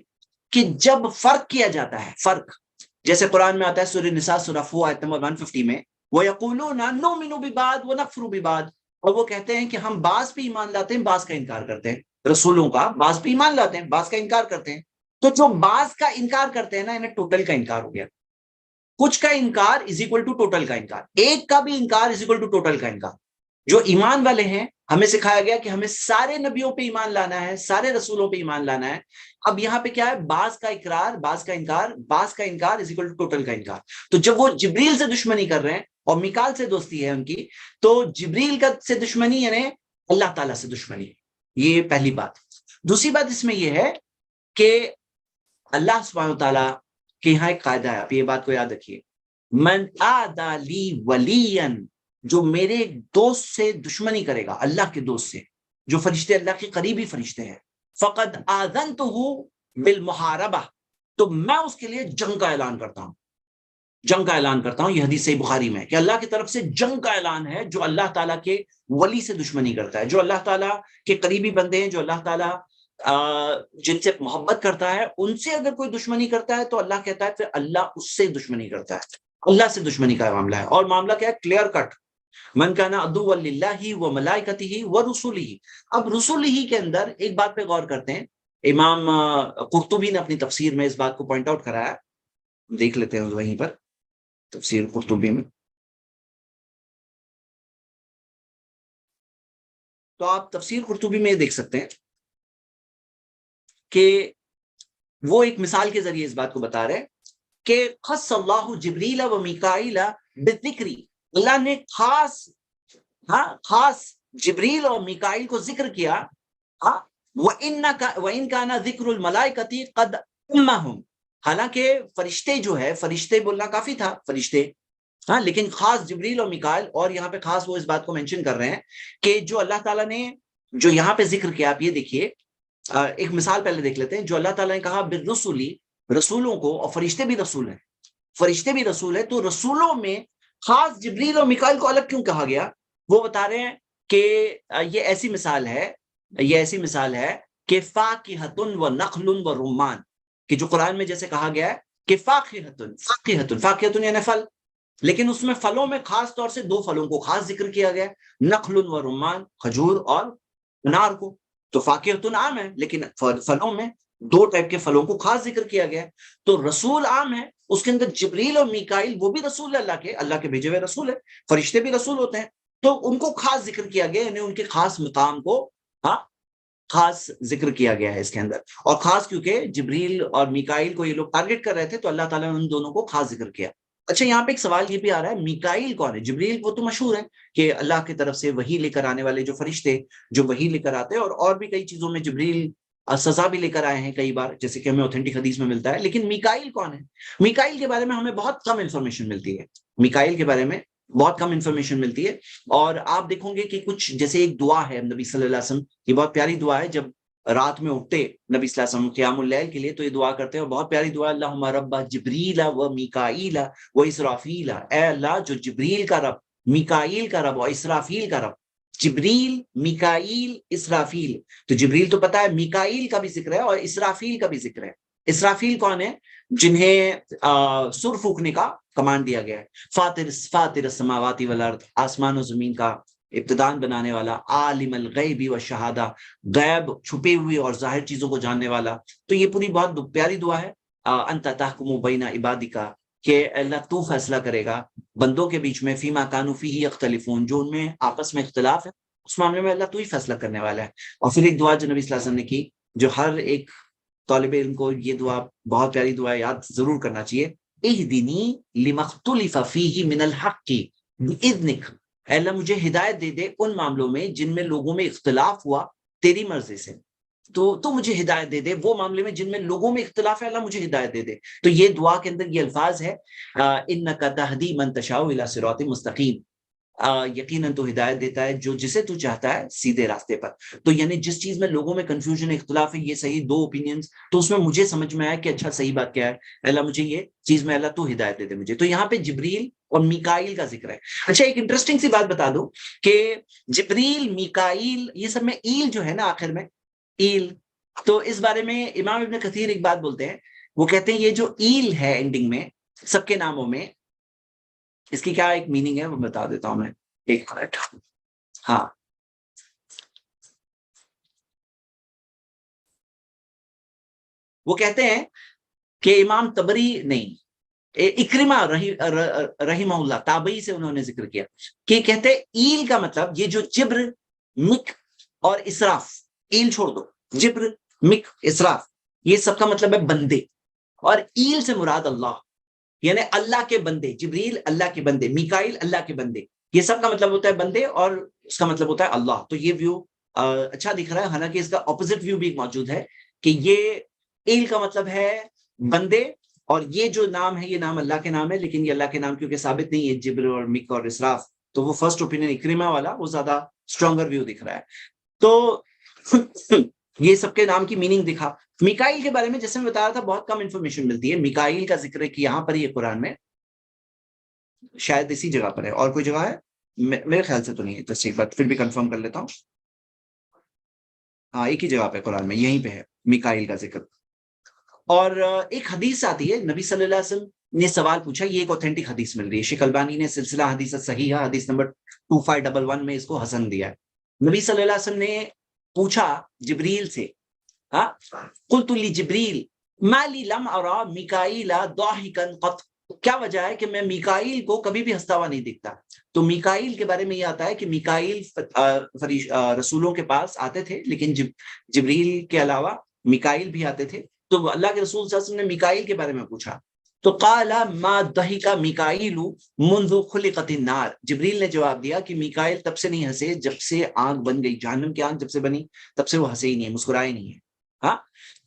کہ جب فرق کیا جاتا ہے، فرق جیسے قرآن میں آتا ہے سورہ نساء سورہ 4 آیت نمبر 150 میں، وَيَقُولُونَ نُؤْمِنُ بِبَعْضٍ وَنَكْفُرُ بِبَعْضٍ، اور وہ کہتے ہیں کہ ہم بعض پہ ایمان لاتے ہیں، بعض کا انکار کرتے ہیں، رسولوں کا بعض پہ ایمان لاتے ہیں، بعض کا انکار کرتے ہیں۔ تو جو بعض کا انکار کرتے ہیں نا، انہیں ٹوٹل کا انکار ہو گیا، کچھ کا انکار از اکول ٹو ٹوٹل کا انکار، ایک کا بھی انکار از اکول ٹو ٹوٹل کا انکار۔ جو ایمان والے ہیں، ہمیں سکھایا گیا کہ ہمیں سارے نبیوں پہ ایمان لانا ہے، سارے رسولوں پہ ایمان لانا ہے۔ اب یہاں پہ کیا ہے؟ بعض کا اقرار، بعض کا انکار، بعض کا انکار از اکول ٹو ٹوٹل کا انکار۔ تو جب وہ جبریل سے دشمنی کر رہے ہیں اور میکال سے دوستی ہے ان کی، تو جبریل کا سے دشمنی یعنی اللہ تعالیٰ سے دشمنی، یہ پہلی بات۔ دوسری بات اس میں یہ ہے کہ اللہ سبحانہ وتعالیٰ کہ یہاں ایک قاعدہ ہے، آپ یہ بات کو یاد رکھیے، من عادی لی ولی، جو میرے دوست سے دشمنی کرے گا، اللہ کے دوست سے، جو فرشتے اللہ کے قریبی فرشتے ہیں، فقد آذنتہ بالمحاربہ، تو میں اس کے لیے جنگ کا اعلان کرتا ہوں، جنگ کا اعلان کرتا ہوں۔ یہ حدیث صحیح بخاری میں ہے کہ اللہ کی طرف سے جنگ کا اعلان ہے جو اللہ تعالیٰ کے ولی سے دشمنی کرتا ہے، جو اللہ تعالیٰ کے قریبی بندے ہیں، جو اللہ تعالیٰ جن سے محبت کرتا ہے، ان سے اگر کوئی دشمنی کرتا ہے تو اللہ کہتا ہے پھر اللہ اس سے دشمنی کرتا ہے، اللہ سے دشمنی کا معاملہ ہے۔ اور معاملہ کیا ہے؟ کلیئر کٹ، من کان عدوا للہ وملائکتہ ورسلہ۔ اب رسلہ کے اندر ایک بات پہ غور کرتے ہیں، امام قرطبی نے اپنی تفسیر میں اس بات کو پوائنٹ آؤٹ کرایا، دیکھ لیتے ہیں وہیں پر تفسیر قرطبی میں۔ تو آپ تفسیر قرطبی میں دیکھ سکتے ہیں کہ وہ ایک مثال کے ذریعے اس بات کو بتا رہے کہ خص اللہ جبریل و میکائیل بالذکر، اللہ نے خاص جبریل اور میکائیل کو ذکر کیا، وَإِن كَانَ ذِكْرُ الْمَلَائِكَةِ قَدْ أُمَّهُمْ، حالانکہ فرشتے جو ہے، فرشتے بولنا کافی تھا، فرشتے، ہاں، لیکن خاص جبریل اور میکائیل، اور یہاں پہ خاص وہ اس بات کو مینشن کر رہے ہیں کہ جو اللہ تعالیٰ نے جو یہاں پہ ذکر کیا، آپ یہ دیکھیے، ایک مثال پہلے دیکھ لیتے ہیں، جو اللہ تعالیٰ نے کہا بالرسلی، رسولوں کو، اور فرشتے بھی رسول ہیں، فرشتے بھی رسول ہیں، تو رسولوں میں خاص جبریل اور میکائیل کو الگ کیوں کہا گیا؟ وہ بتا رہے ہیں کہ یہ ایسی مثال ہے کہ فاکہۃ و نخل و رمان، کہ جو قرآن میں جیسے کہا گیا ہے کہ فاکہۃ یعنی پھل، لیکن اس میں پھلوں میں خاص طور سے دو پھلوں کو خاص ذکر کیا گیا، نخل و رمان، کھجور اور انار کو۔ تو فاکہۃ عام ہے، لیکن پھلوں میں دو ٹائپ کے پھلوں کو خاص ذکر کیا گیا ہے۔ تو رسول عام ہے، اس کے اندر جبریل اور میکائیل وہ بھی رسول ہے، اللہ کے بھیجے ہوئے رسول ہے، فرشتے بھی رسول ہوتے ہیں، تو ان کو خاص ذکر کیا گیا، یعنی ان کے خاص مقام کو خاص ذکر کیا گیا ہے اس کے اندر، اور خاص کیونکہ جبریل اور میکائیل کو یہ لوگ ٹارگٹ کر رہے تھے، تو اللہ تعالیٰ نے ان دونوں کو خاص ذکر کیا۔ اچھا، یہاں پہ ایک سوال یہ بھی آ رہا ہے، میکائیل کون ہے؟ جبریل وہ تو مشہور ہے کہ اللہ کی طرف سے وحی لے کر آنے والے جو فرشتے جو وحی لے کر آتے ہیں، اور بھی کئی چیزوں میں جبریل سزا بھی لے کر آئے ہیں کئی بار، جیسے کہ ہمیں اوتھینٹک حدیث میں ملتا ہے، لیکن میکائیل کون ہے؟ میکائیل کے بارے میں ہمیں بہت کم انفارمیشن ملتی ہے، میکائیل کے بارے میں بہت کم انفارمیشن ملتی ہے، اور آپ دیکھو گے کہ کچھ جیسے ایک دعا ہے نبی صلی اللہ علیہ وسلم، یہ بہت پیاری دعا ہے، جب رات میں اٹھتے نبی صلی اللہ علیہ وسلم قیام اللیل کے لیے تو یہ دعا کرتے ہیں، اور بہت پیاری دعا، اللہم رب جبریل و میکائیل و اسرافیل، اے اللہ جو جبریل کا رب، میکائیل کا رب اور اسرافیل کا رب. جبریل، میکائیل، اسرافیل. تو جبریل تو پتا ہے، میکائیل کا بھی ذکر ہے اور اسرافیل کا بھی ذکر ہے. اسرافیل کون ہے؟ جنہیں سر پھونکنے کا کمانڈ دیا گیا ہے. فاطر السماوات والارض، آسمان و زمین کا ابتدان بنانے والا. عالم الغیب والشہادہ، غیب چھپے ہوئے اور ظاہر چیزوں کو جاننے والا. تو یہ پوری بہت پیاری دعا ہے. انت تحکم بین عبادک، کہ اللہ تو فیصلہ کرے گا بندوں کے بیچ میں، فیما کانوا فیہ یختلفون، جو ان میں آپس میں اختلاف ہے اس معاملے میں اللہ تو ہی فیصلہ کرنے والا ہے. اور پھر ایک دعا جو نبی صلی اللہ علیہ وسلم نے کی، جو ہر ایک طالب علم کو یہ دعا، بہت پیاری دعا یاد ضرور کرنا چاہیے. اہدنی لما اختلف فیہ من الحق باذنک، اے اللہ مجھے ہدایت دے دے ان معاملوں میں جن میں لوگوں میں اختلاف ہوا تیری مرضی سے. تو مجھے ہدایت دے دے وہ معاملے میں جن میں لوگوں میں اختلاف ہے، اللہ مجھے ہدایت دے دے. تو یہ دعا کے اندر یہ الفاظ ہے، انک تہدی من تشاء الی صراط مستقیم، یقیناً تو ہدایت دیتا ہے جو جسے تو چاہتا ہے سیدھے راستے پر. تو یعنی جس چیز میں لوگوں میں کنفیوژن، اختلاف ہے، یہ صحیح دو اوپینینز، تو اس میں مجھے سمجھ میں آیا کہ اچھا صحیح بات کیا ہے، اللہ مجھے یہ چیز میں، اللہ تو ہدایت دے دے مجھے. تو یہاں پہ جبریل اور میکائیل کا ذکر ہے. اچھا ایک انٹرسٹنگ سی بات بتا دوں کہ جبریل، میکائیل، یہ سب میں ایل جو ہے نا آخر میں، ایل، تو اس بارے میں امام ابن کثیر ایک بات بولتے ہیں. وہ کہتے ہیں یہ جو ایل ہے اینڈنگ میں سب کے ناموں میں، اس کی کیا ایک میننگ ہے وہ بتا دیتا ہوں میں، ایک منٹ. ہاں، وہ کہتے ہیں کہ امام تبری نہیں، اکرمہ رحمہ اللہ تابعی سے انہوں نے ذکر کیا کہ کہتے ایل کا مطلب یہ جو جبر، مک اور اسراف، ایل چھوڑ دو، جبر، مک، اسراف، یہ سب کا مطلب ہے بندے، اور ایل سے مراد اللہ، یعنی اللہ کے بندے. جبریل اللہ کے بندے، میکائیل اللہ کے بندے، یہ سب کا مطلب ہوتا ہے بندے، اور اس کا مطلب ہوتا ہے اللہ. تو یہ ویو اچھا دکھ رہا ہے، حالانکہ اس کا اپوزٹ ویو بھی موجود ہے کہ یہ ایل کا مطلب ہے بندے، اور یہ جو نام ہے یہ نام اللہ کے نام ہے، لیکن یہ اللہ کے نام کیونکہ ثابت نہیں ہے، جبر اور مک اور اسراف، تو وہ فرسٹ اوپینین اکرمہ والا وہ زیادہ اسٹرانگر ویو دکھ رہا ہے. تو یہ سب کے نام کی میننگ دکھا. میکائیل کے بارے میں جیسے میں بتا رہا تھا بہت کم انفارمیشن ملتی ہے. میکائیل کا ذکر کہ یہاں پر ہی ہے قرآن میں، شاید اسی جگہ پر ہے، اور کوئی جگہ ہے میرے خیال سے تو نہیں ہے، تو ایک بات پھر بھی کنفرم کر لیتا ہوں. ہاں ایک ہی جگہ پہ قرآن میں یہیں پہ ہے میکائیل کا ذکر. اور ایک حدیث آتی ہے، نبی صلی اللہ علیہ وسلم نے سوال پوچھا، یہ ایک اوتھینٹک حدیث مل رہی ہے، شیخ البانی نے سلسلہ حدیث صحیحہ حدیث نمبر 2511 میں اس کو حسن دیا ہے. نبی صلی اللہ علیہ وسلم نے پوچھا جبریل سے، قلت لجبریل ما لی لم ارا میکائیل ضاحکا قط، کیا وجہ ہے کہ میں میکائیل کو کبھی بھی ہنستا ہوا نہیں دیکھتا. تو میکائیل کے بارے میں یہ آتا ہے کہ میکائیل رسولوں کے پاس آتے تھے، لیکن جبریل کے علاوہ میکائیل بھی آتے تھے. تو اللہ کے رسول صلی اللہ علیہ وسلم نے میکائیل کے بارے میں پوچھا، تو قال ما ضحک میکائیل منذ خلقت النار، جبریل نے جواب دیا کہ میکائیل تب سے نہیں ہنسے جب سے آنکھ بن گئی، جہنم کی آنکھ جب سے بنی تب سے وہ ہنسے ہی نہیں ہے، مسکرائے نہیں ہے. ہاں،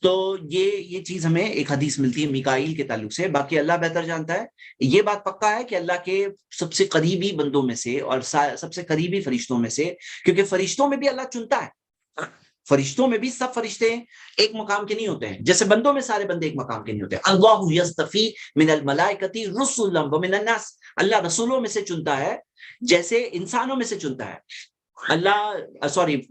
تو یہ چیز ہمیں ایک حدیث ملتی ہے میکائیل کے تعلق سے. باقی اللہ بہتر جانتا ہے. یہ بات پکا ہے کہ اللہ کے سب سے قریبی بندوں میں سے اور سب سے قریبی فرشتوں میں سے، کیونکہ فرشتوں میں بھی اللہ چنتا ہے، فرشتوں میں بھی سب فرشتے ایک مقام کے نہیں ہوتے ہیں، جیسے بندوں میں سارے بندے ایک مقام کے نہیں ہوتے. اللہ یصطفی من الملائکۃ رسلا ومن الناس، اللہ رسولوں میں سے چنتا ہے جیسے انسانوں میں سے چنتا ہے.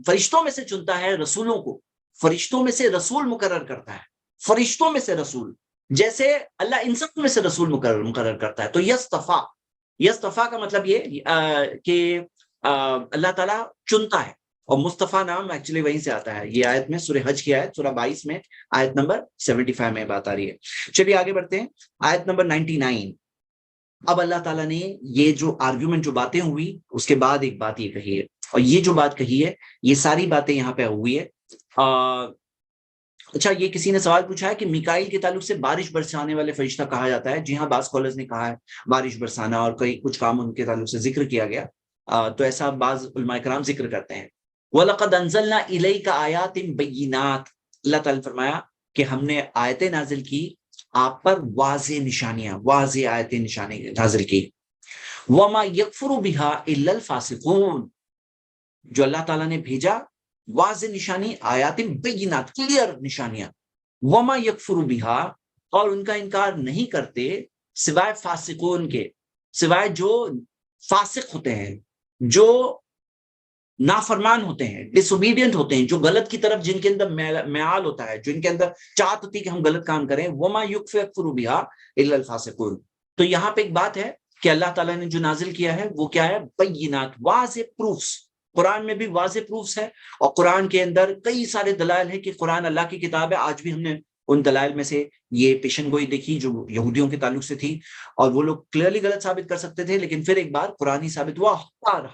فرشتوں میں سے چنتا ہے رسولوں کو، فرشتوں میں سے رسول مقرر کرتا ہے، فرشتوں میں سے رسول، جیسے اللہ انسانوں میں سے رسول مقرر کرتا ہے. تو یصطفیٰ کا مطلب یہ کہ اللہ تعالیٰ چنتا ہے، اور مصطفیٰ نام ایکچولی وہیں سے آتا ہے. یہ آیت میں سورہ حج کی آیت، سورہ 22 میں آیت نمبر 75 میں بات آ رہی ہے. چلیے آگے بڑھتے ہیں، آیت نمبر 99. اب اللہ تعالیٰ نے یہ جو آرگیومنٹ، جو باتیں ہوئی، اس کے بعد ایک بات یہ کہی ہے، اور یہ جو بات کہی ہے یہ ساری باتیں یہاں پہ ہوئی ہے. اچھا یہ کسی نے سوال پوچھا ہے کہ میکائیل کے تعلق سے بارش برسانے والے فرشتہ کہا جاتا ہے. جی ہاں، بعض اسکالرز نے کہا ہے بارش برسانا، اور کچھ کام ان کے تعلق سے ذکر کیا گیا، تو ایسا بعض علماء کرام ذکر کرتے ہیں. وَلَقَدْ أَنزَلْنَا إِلَيْكَ آيَاتٍ بَيِّنَاتٍ، اللہ تعالیٰ فرمایا کہ ہم نے آیتیں نازل کی آپ پر، واضح نشانیاں، واضح آیتیں نشانی نازل کی. وَمَا يَكْفُرُ بِهَا إِلَّا الْفَاسِقُونَ، جو اللہ تعالیٰ نے بھیجا واضح نشانی، آیات بینات کلیئر نشانیاں، وما یکفر بہا اور ان کا انکار نہیں کرتے سوائے فاسقون کے، سوائے جو فاسق ہوتے ہیں، جو نافرمان ہوتے ہیں، ڈس اوبیڈینٹ ہوتے ہیں، جو غلط کی طرف جن کے اندر میال ہوتا ہے، جن کے اندر چاہت ہوتی ہے کہ ہم غلط کام کریں، وما یکفر بہا الا الفاسقون۔ تو یہاں پہ ایک بات ہے کہ اللہ تعالیٰ نے جو نازل کیا ہے وہ کیا ہے؟ بینات، واضح پروفس۔ قرآن میں بھی واضح پروفس ہے، اور قرآن کے اندر کئی سارے دلائل ہیں کہ قرآن اللہ کی کتاب ہے۔ آج بھی ہم نے ان دلائل میں سے یہ پیشن گوئی دیکھی جو یہودیوں کے تعلق سے تھی، اور وہ لوگ کلیئرلی غلط ثابت کر سکتے تھے، لیکن پھر ایک بار قرآن ہی ثابت ہوا،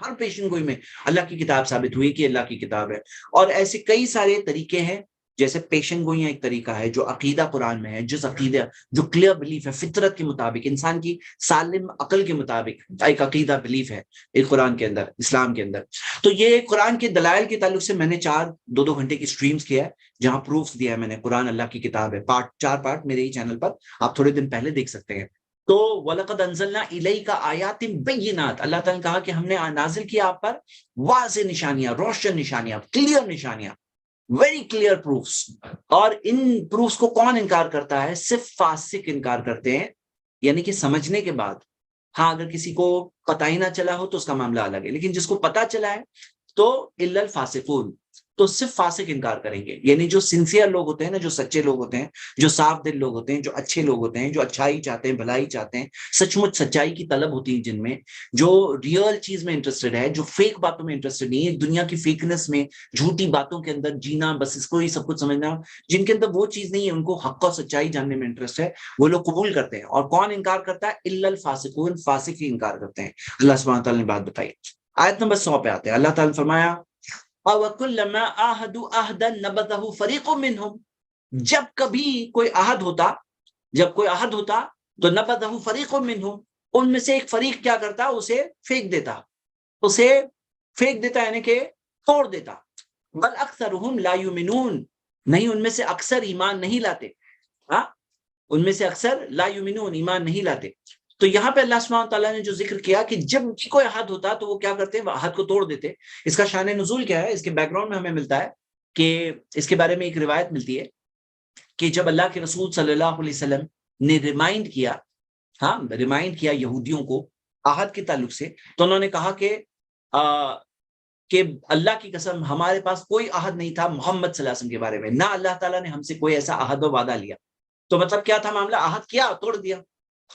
ہر پیشن گوئی میں اللہ کی کتاب ثابت ہوئی کہ اللہ کی کتاب ہے۔ اور ایسے کئی سارے طریقے ہیں، جیسے پیشن گوئیاں ایک طریقہ ہے جو عقیدہ قرآن میں ہے، جس عقیدہ جو کلیئر بلیف ہے، فطرت کے مطابق، انسان کی سالم عقل کے مطابق ایک عقیدہ بلیف ہے ایک قرآن کے اندر، اسلام کے اندر۔ تو یہ قرآن کے دلائل کے تعلق سے میں نے 2 گھنٹے کی سٹریمز کیا ہے، جہاں پروفز دیا ہے میں نے، قرآن اللہ کی کتاب ہے، 4 پارٹ میرے ہی چینل پر آپ تھوڑے دن پہلے دیکھ سکتے ہیں۔ تو وَلَقَدْ أَنزَلْنَا إِلَيْكَ آيَاتٍ بَيِّنَاتٍ، اللہ تعالیٰ نے کہا کہ ہم نے نازل کیا آپ پر واضح نشانیاں، روشن نشانیاں، کلیئر نشانیاں، ویری کلیئر پروفس۔ اور ان پروفس کو کون انکار کرتا ہے؟ صرف فاسق انکار کرتے ہیں، یعنی کہ سمجھنے کے بعد۔ ہاں اگر کسی کو پتہ ہی نہ چلا ہو تو اس کا معاملہ الگ ہے، لیکن جس کو پتہ چلا ہے تو الا الفاسقون، تو صرف فاسق انکار کریں گے۔ یعنی جو سنسیئر لوگ ہوتے ہیں نا، جو سچے لوگ ہوتے ہیں، جو صاف دل لوگ ہوتے ہیں، جو اچھے لوگ ہوتے ہیں، جو اچھائی چاہتے ہیں، بھلائی چاہتے ہیں، سچ مچ سچائی کی طلب ہوتی ہے جن میں، جو ریئل چیز میں انٹرسٹڈ ہے، جو فیک باتوں میں انٹرسٹڈ نہیں ہے، دنیا کی فیکنس میں، جھوٹی باتوں کے اندر جینا، بس اس کو ہی سب کچھ سمجھنا، جن کے اندر وہ چیز نہیں ہے، ان کو حق اور سچائی جاننے میں انٹرسٹ ہے، وہ لوگ قبول کرتے ہیں۔ اور کون انکار کرتا ہے؟ الا الفاسقون، فاسق ہی انکار کرتے ہیں۔ اللہ سبحانہ تعالیٰ نے بات بتائی۔ آیت نمبر 100 پہ آتے ہیں، اللہ تعالیٰ نے فرمایا وَكُلَّمَا عَاهَدُوا عَهْدًا نَبَذَهُ فَرِيقٌ مِّنْهُمْ، جب کبھی کوئی عہد ہوتا، جب کوئی عہد ہوتا تو نَبَذَهُ فَرِيقٌ مِّنْهُمْ، ان میں سے ایک فریق کیا کرتا؟ اسے پھینک دیتا، اسے پھینک دیتا یعنی کہ توڑ دیتا۔ بل اکثرهم لا یؤمنون، نہیں ان میں سے اکثر ایمان نہیں لاتے، ہاں ان میں سے اکثر لا یؤمنون، ایمان نہیں لاتے۔ تو یہاں پہ اللہ سبحانہ تعالیٰ نے جو ذکر کیا کہ جب کوئی عہد ہوتا تو وہ کیا کرتے ہیں؟ عہد کو توڑ دیتے۔ اس کا شان نزول کیا ہے؟ اس کے بیک گراؤنڈ میں ہمیں ملتا ہے کہ اس کے بارے میں ایک روایت ملتی ہے کہ جب اللہ کے رسول صلی اللہ علیہ وسلم نے ریمائنڈ کیا، ہاں ریمائنڈ کیا یہودیوں کو عہد کے تعلق سے، تو انہوں نے کہا کہ اللہ کی قسم ہمارے پاس کوئی عہد نہیں تھا محمد صلی اللہ علیہ وسلم کے بارے میں، نہ اللہ تعالیٰ نے ہم سے کوئی ایسا عہد و وعدہ لیا۔ تو مطلب کیا تھا معاملہ؟ عہد کیا توڑ دیا،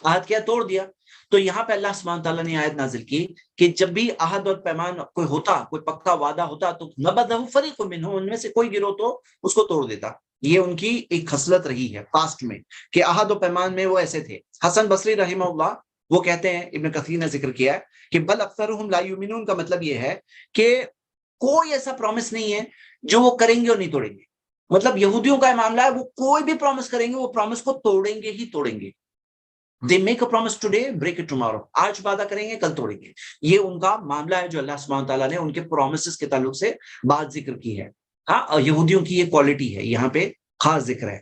عہد کیا توڑ دیا۔ تو یہاں پہ اللہ سبحانہ تعالیٰ نے آیت نازل کی کہ جب بھی عہد اور پیمان کوئی ہوتا، کوئی پکا وعدہ ہوتا، تو نبذہ فریق منہم، ان میں سے کوئی گروہ تو اس کو توڑ دیتا۔ یہ ان کی ایک خصلت رہی ہے پاسٹ میں کہ عہد و پیمان میں وہ ایسے تھے۔ حسن بصری رحمہ اللہ وہ کہتے ہیں، ابن کثیر نے ذکر کیا ہے کہ بل اکثرهم لا یؤمنون کا مطلب یہ ہے کہ کوئی ایسا پرومس نہیں ہے جو وہ کریں گے اور نہیں توڑیں گے۔ مطلب یہودیوں کا معاملہ ہے، وہ کوئی بھی پرومس کریں گے، وہ پرومس کو توڑیں گے ہی توڑیں گے۔ They make a promise today, break it tomorrow، آج وعدہ کریں گے کل توڑیں گے۔ یہ ان کا معاملہ ہے جو اللہ سبحانہ تعالیٰ نے ان کے پرومسز کے تعلق سے بات ذکر کی ہے۔ ہاں یہودیوں کی یہ کوالٹی ہے، یہاں پہ خاص ذکر ہے۔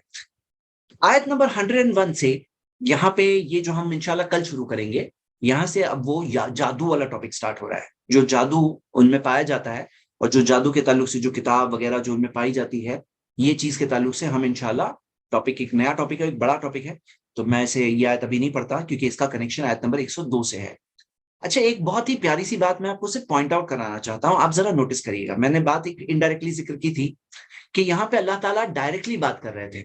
آیت نمبر 101 سے یہاں پہ یہ جو ہم انشاءاللہ کل شروع کریں گے، یہاں سے اب وہ جادو والا ٹاپک سٹارٹ ہو رہا ہے، جو جادو ان میں پایا جاتا ہے، اور جو جادو کے تعلق سے جو کتاب وغیرہ جو ان میں پائی جاتی ہے، یہ چیز کے تعلق سے ہم انشاءاللہ ٹاپک، ایک نیا ٹاپک ہے، ایک بڑا ٹاپک ہے، تو میں اسے یہ آیت ابھی نہیں پڑھتا کیونکہ اس کا کنیکشن آیت نمبر 102 سے ہے۔ اچھا ایک بہت ہی پیاری سی بات میں آپ کو صرف پوائنٹ آؤٹ کرانا چاہتا ہوں، آپ ذرا نوٹس کریے گا۔ میں نے بات ایک انڈائریکٹلی ذکر کی تھی کہ یہاں پہ اللہ تعالیٰ ڈائریکٹلی بات کر رہے تھے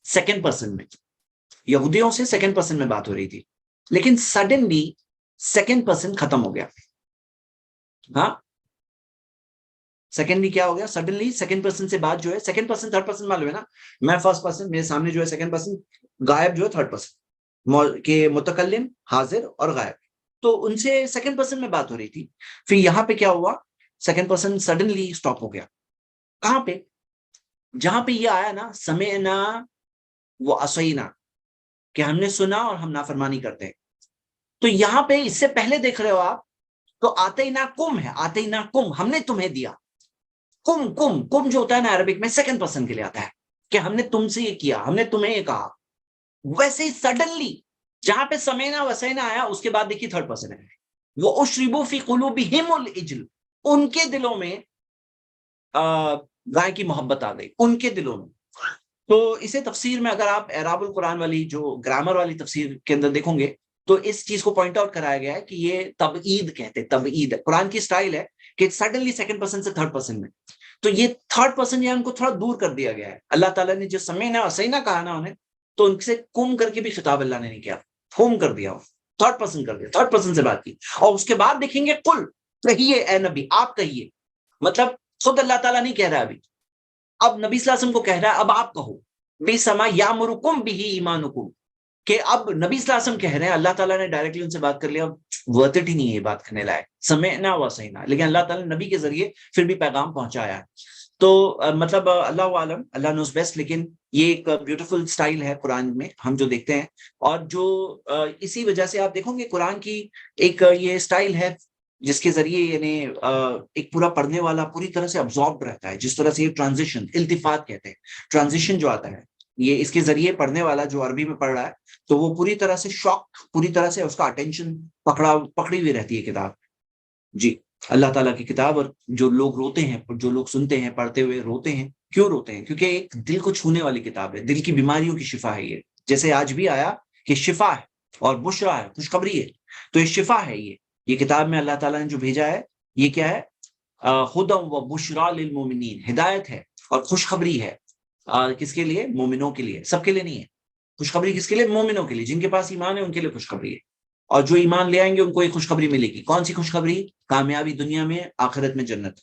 سیکنڈ پرسن میں، یہودیوں سے سیکنڈ پرسن میں بات ہو رہی تھی، لیکن سڈنلی سیکنڈ پرسن ختم ہو گیا۔ ہاں سیکنڈلی کیا ہو گیا؟ سڈنلی سیکنڈ پرسن سے بات جو ہے، سیکنڈ پرسن تھرڈ پرسن معلوم ہے نا، میں فرسٹ پرسن، میرے سامنے جو ہے سیکنڈ پرسن، غائب جو ہے تھرڈ پرسن، کہ متکلم حاضر اور غائب، تو ان سے سیکنڈ پرسن میں بات ہو رہی تھی۔ پھر یہاں پہ کیا ہوا؟ سیکنڈ پرسن سڈنلی سٹاپ ہو گیا۔ کہاں پہ؟ جہاں پہ یہ آیا نا سمعنا و عصینا، کہ ہم نے سنا اور ہم نافرمانی کرتے ہیں۔ تو یہاں پہ اس سے پہلے دیکھ رہے ہو آپ تو آتیناکم ہے، آتیناکم ہم نے تمہیں دیا۔ کم کم کم جو ہوتا ہے نا عربک میں سیکنڈ پرسن کے لیے آتا ہے کہ ہم نے تم سے یہ کیا، ہم نے تمہیں یہ کہا۔ ویسے ہی سڈنلی جہاں پہ سمینا وسینا آیا اس کے بعد دیکھیے تھرڈ پرسن ہے، وہ اشربوا فی قلوبہم العجل، ان کے دلوں میں گائے کی محبت آ گئی ان کے دلوں میں. تو اسے تفسیر میں اگر آپ اعراب القرآن والی جو گرامر والی تفسیر کے اندر دیکھو گے تو اس چیز کو پوائنٹ آؤٹ کرایا گیا ہے کہ یہ تبعید کہتے ہیں. تبعید قرآن کی سٹائل ہے کہ سڈنلی سیکنڈ پرسن سے تھرڈ پرسن میں, تو یہ تھرڈ پرسن ان کو تھوڑا دور کر دیا گیا ہے. اللہ تعالیٰ نے جو سمینا اور سینا کہا نا انہیں, تو ان سے کم کر کے بھی خطاب اللہ نے نہیں کیا, ہوم کر دیا, تھرڈ پرسن کر دیا, تھرڈ پرسن سے بات کی. اور اس کے بعد دیکھیں گے قل, کہیے اے نبی, آپ کہیے. مطلب خود اللہ تعالیٰ نہیں کہہ رہا ابھی, اب نبی صلی اللہ علیہ وسلم کو کہہ رہا ہے اب آپ کہو. بے سما یامرکم بہ ایمانکم, کہ اب نبی صلی اللہ علیہ وسلم کہہ رہے ہیں, اللہ تعالیٰ نے ڈائریکٹلی ان سے بات کر لیا, اب ورتھ اٹ ہی نہیں ہے یہ بات کرنے لائق, سمعنا و سینا, لیکن اللہ تعالیٰ نے نبی کے ذریعے پھر بھی پیغام پہنچایا ہے. تو مطلب اللہ عالم, اللہ نوز بیسٹ, لیکن یہ ایک بیوٹیفل سٹائل ہے قرآن میں ہم جو دیکھتے ہیں. اور جو اسی وجہ سے آپ دیکھو گے قرآن کی ایک یہ سٹائل ہے جس کے ذریعے یعنی ایک پورا پڑھنے والا پوری طرح سے ابزارب رہتا ہے. جس طرح سے یہ ٹرانزیشن, التفات کہتے ہیں, ٹرانزیشن جو آتا ہے یہ اس کے ذریعے پڑھنے والا جو عربی میں پڑھ رہا ہے تو وہ پوری طرح سے شاک, پوری طرح سے اس کا اٹینشن پکڑی ہوئی رہتی ہے کتاب. جی, اللہ تعالیٰ کی کتاب. اور جو لوگ روتے ہیں, جو لوگ سنتے ہیں پڑھتے ہوئے روتے ہیں, کیوں روتے ہیں؟ کیونکہ ایک دل کو چھونے والی کتاب ہے, دل کی بیماریوں کی شفا ہے یہ. جیسے آج بھی آیا کہ شفا ہے اور بشرا ہے, خوشخبری ہے, تو یہ شفا ہے. یہ کتاب میں اللہ تعالیٰ نے جو بھیجا ہے یہ کیا ہے؟ ہدی و بشرا للمومنین, ہدایت ہے اور خوشخبری ہے. کس کے لیے؟ مومنوں کے لیے, سب کے لیے نہیں ہے. خوشخبری کس کے لیے؟ مومنوں کے لیے, جن کے پاس ایمان ہے ان کے لیے خوشخبری ہے. اور جو ایمان لے آئیں گے ان کو ایک خوشخبری ملے گی. کون سی خوشخبری؟ کامیابی دنیا میں, آخرت میں جنت.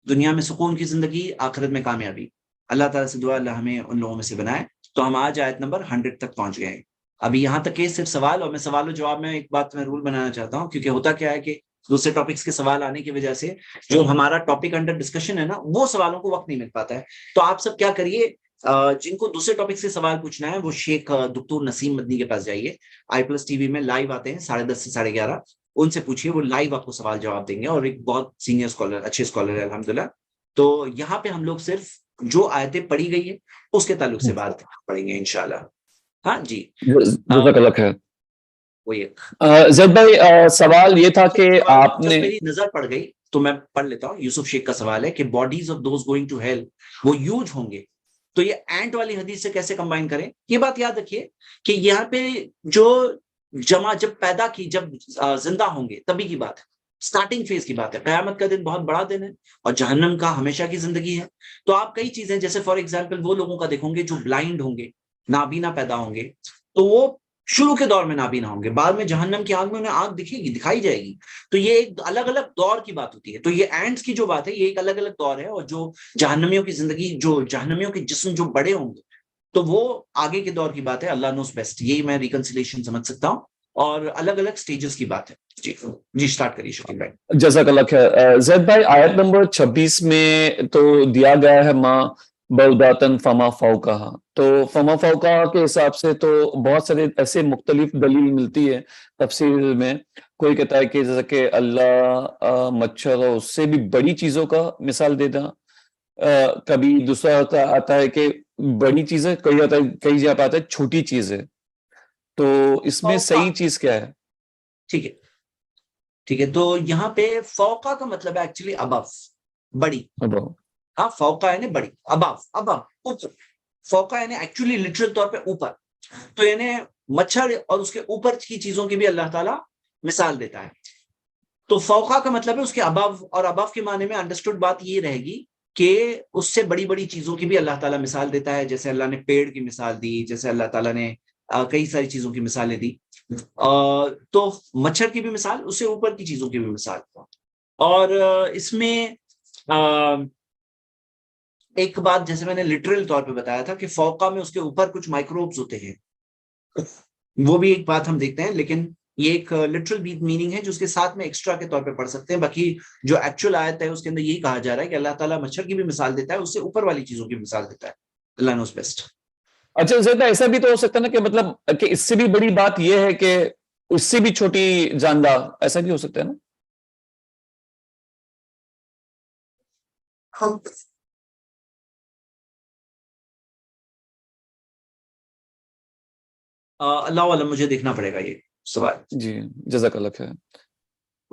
دنیا میں سکون کی زندگی, آخرت میں کامیابی. اللہ تعالیٰ سے دعا اللہ ہمیں ان لوگوں میں سے بنائے. تو ہم آج آیت نمبر 100 تک پہنچ گئے ہیں. ابھی یہاں تک کہ صرف سوال, اور میں سوال و جواب میں ایک بات میں رول بنانا چاہتا ہوں, کیونکہ ہوتا کیا ہے کہ دوسرے ٹاپکس کے سوال آنے کی وجہ سے جو ہمارا ٹاپک انڈر ڈسکشن ہے نا, وہ سوالوں کو وقت نہیں مل پاتا ہے. تو آپ سب کیا کریے, جن کو دوسرے ٹاپک سے سوال پوچھنا ہے وہ شیخ دکتور نسیم مدنی کے پاس جائیے. i+ TV میں لائیو آتے ہیں 10:30 سے 11:30, ان سے پوچھیے, وہ لائیو آپ کو سوال جواب دیں گے. اور ایک بہت سینئر اسکالر, اچھے اسکالر ہے الحمدللہ. تو یہاں پہ ہم لوگ صرف جو آیتیں پڑھی گئی ہے اس کے تعلق سے بات پڑھیں گے انشاءاللہ. ہاں جی, جزاک اللہ خیر. وہی ایک زید بھائی, سوال یہ تھا کہ آپ نے, میری نظر پڑ گئی تو میں پڑھ لیتا ہوں. یوسف شیخ کا سوال ہے کہ bodies of those going to hell وہ یوج ہوں گے, تو یہ اینٹ والی حدیث سے کیسے کمبائن کریں؟ یہ بات یاد رکھیے کہ یہاں پہ جو جمع جب پیدا کی, جب زندہ ہوں گے تبھی کی بات ہے, سٹارٹنگ فیز کی بات ہے. قیامت کا دن بہت بڑا دن ہے اور جہنم کا ہمیشہ کی زندگی ہے. تو آپ کئی چیزیں, جیسے فار ایگزامپل وہ لوگوں کا دیکھوں گے جو بلائنڈ ہوں گے, نابینا پیدا ہوں گے, تو وہ شروع کے دور میں نابینا ہوں گے, بعد میں جہنم کی آگ میں انہیں آگ دکھے گی, دکھائی جائے گی. تو یہ ایک الگ الگ دور کی بات ہوتی ہے. تو یہ اینٹس کی جو بات ہے یہ ایک الگ الگ دور ہے, اور جو جہنمیوں کی زندگی, جو جہنمیوں کے جسم جو بڑے ہوں گے تو وہ آگے کے دور کی بات ہے. اللہ نوز بیسٹ, یہی میں ریکنسیلیشن سمجھ سکتا ہوں, اور الگ الگ سٹیجز کی بات ہے. جی سٹارٹ کریے شکیل بھائی. جزاک اللہ خیر. زید بھائی, آیت نمبر 26 میں تو دیا گیا ہے ماں بوداتن فما فوقہا, تو فما فوقہا کے حساب سے تو بہت سارے ایسے مختلف دلیل ملتی ہے تفسیر میں. کوئی کہتا ہے کہ جیسا کہ اللہ مچھر اور اس سے بھی بڑی چیزوں کا مثال دیتا, کبھی دوسرا آتا ہے کہ بڑی چیزیں, کئی جگہ پہ آتا ہے چھوٹی چیزیں. تو اس میں صحیح چیز کیا ہے؟ ٹھیک ہے, ٹھیک ہے. تو یہاں پہ فوقہ کا مطلب ہے ایکچولی ابو, بڑی. ہاں, فوقہ یعنی بڑی, ابو اوپر. فوقہ یعنی ایکچولی لٹرل طور پہ اوپر. تو یعنی مچھر اور اس کے اوپر کی چیزوں کی بھی اللہ تعالیٰ مثال دیتا ہے. تو فوقہ کا مطلب ہے اس کے ابو, اور ابو کے معنی میں انڈرسٹوڈ بات یہ رہے گی کہ اس سے بڑی بڑی چیزوں کی بھی اللہ تعالیٰ مثال دیتا ہے. جیسے اللہ نے پیڑ کی مثال دی, جیسے اللہ تعالیٰ نے کئی ساری چیزوں کی مثالیں دی. تو مچھر کی بھی مثال, اس سے اوپر کی چیزوں کی بھی مثال. اور اس میں ایک بات جیسے میں نے لٹرل طور پہ بتایا تھا کہ فوقہ میں اس کے اوپر کچھ مائکروبز ہوتے ہیں, وہ بھی ایک بات ہم دیکھتے ہیں, لیکن یہ ایک لٹرل میننگ ہے جو اس کے ساتھ میں ایکسٹرا کے طور پہ پڑھ سکتے ہیں. باقی جو ایکچوئل آیت ہے اس کے اندر یہی کہا جا رہا ہے کہ اللہ تعالیٰ مچھر کی بھی مثال دیتا ہے, اس سے اوپر والی چیزوں کی مثال دیتا ہے. اللہ نوز بیسٹ. اچھا زید, ایسا بھی تو ہو سکتا ہے نا کہ مطلب کہ اس سے بھی بڑی بات یہ ہے کہ اس سے بھی چھوٹی جاندار, ایسا بھی ہو سکتا ہے نا؟ اللہ علم, مجھے دیکھنا پڑے گا یہ سوال. جی جزاک اللہ خیر.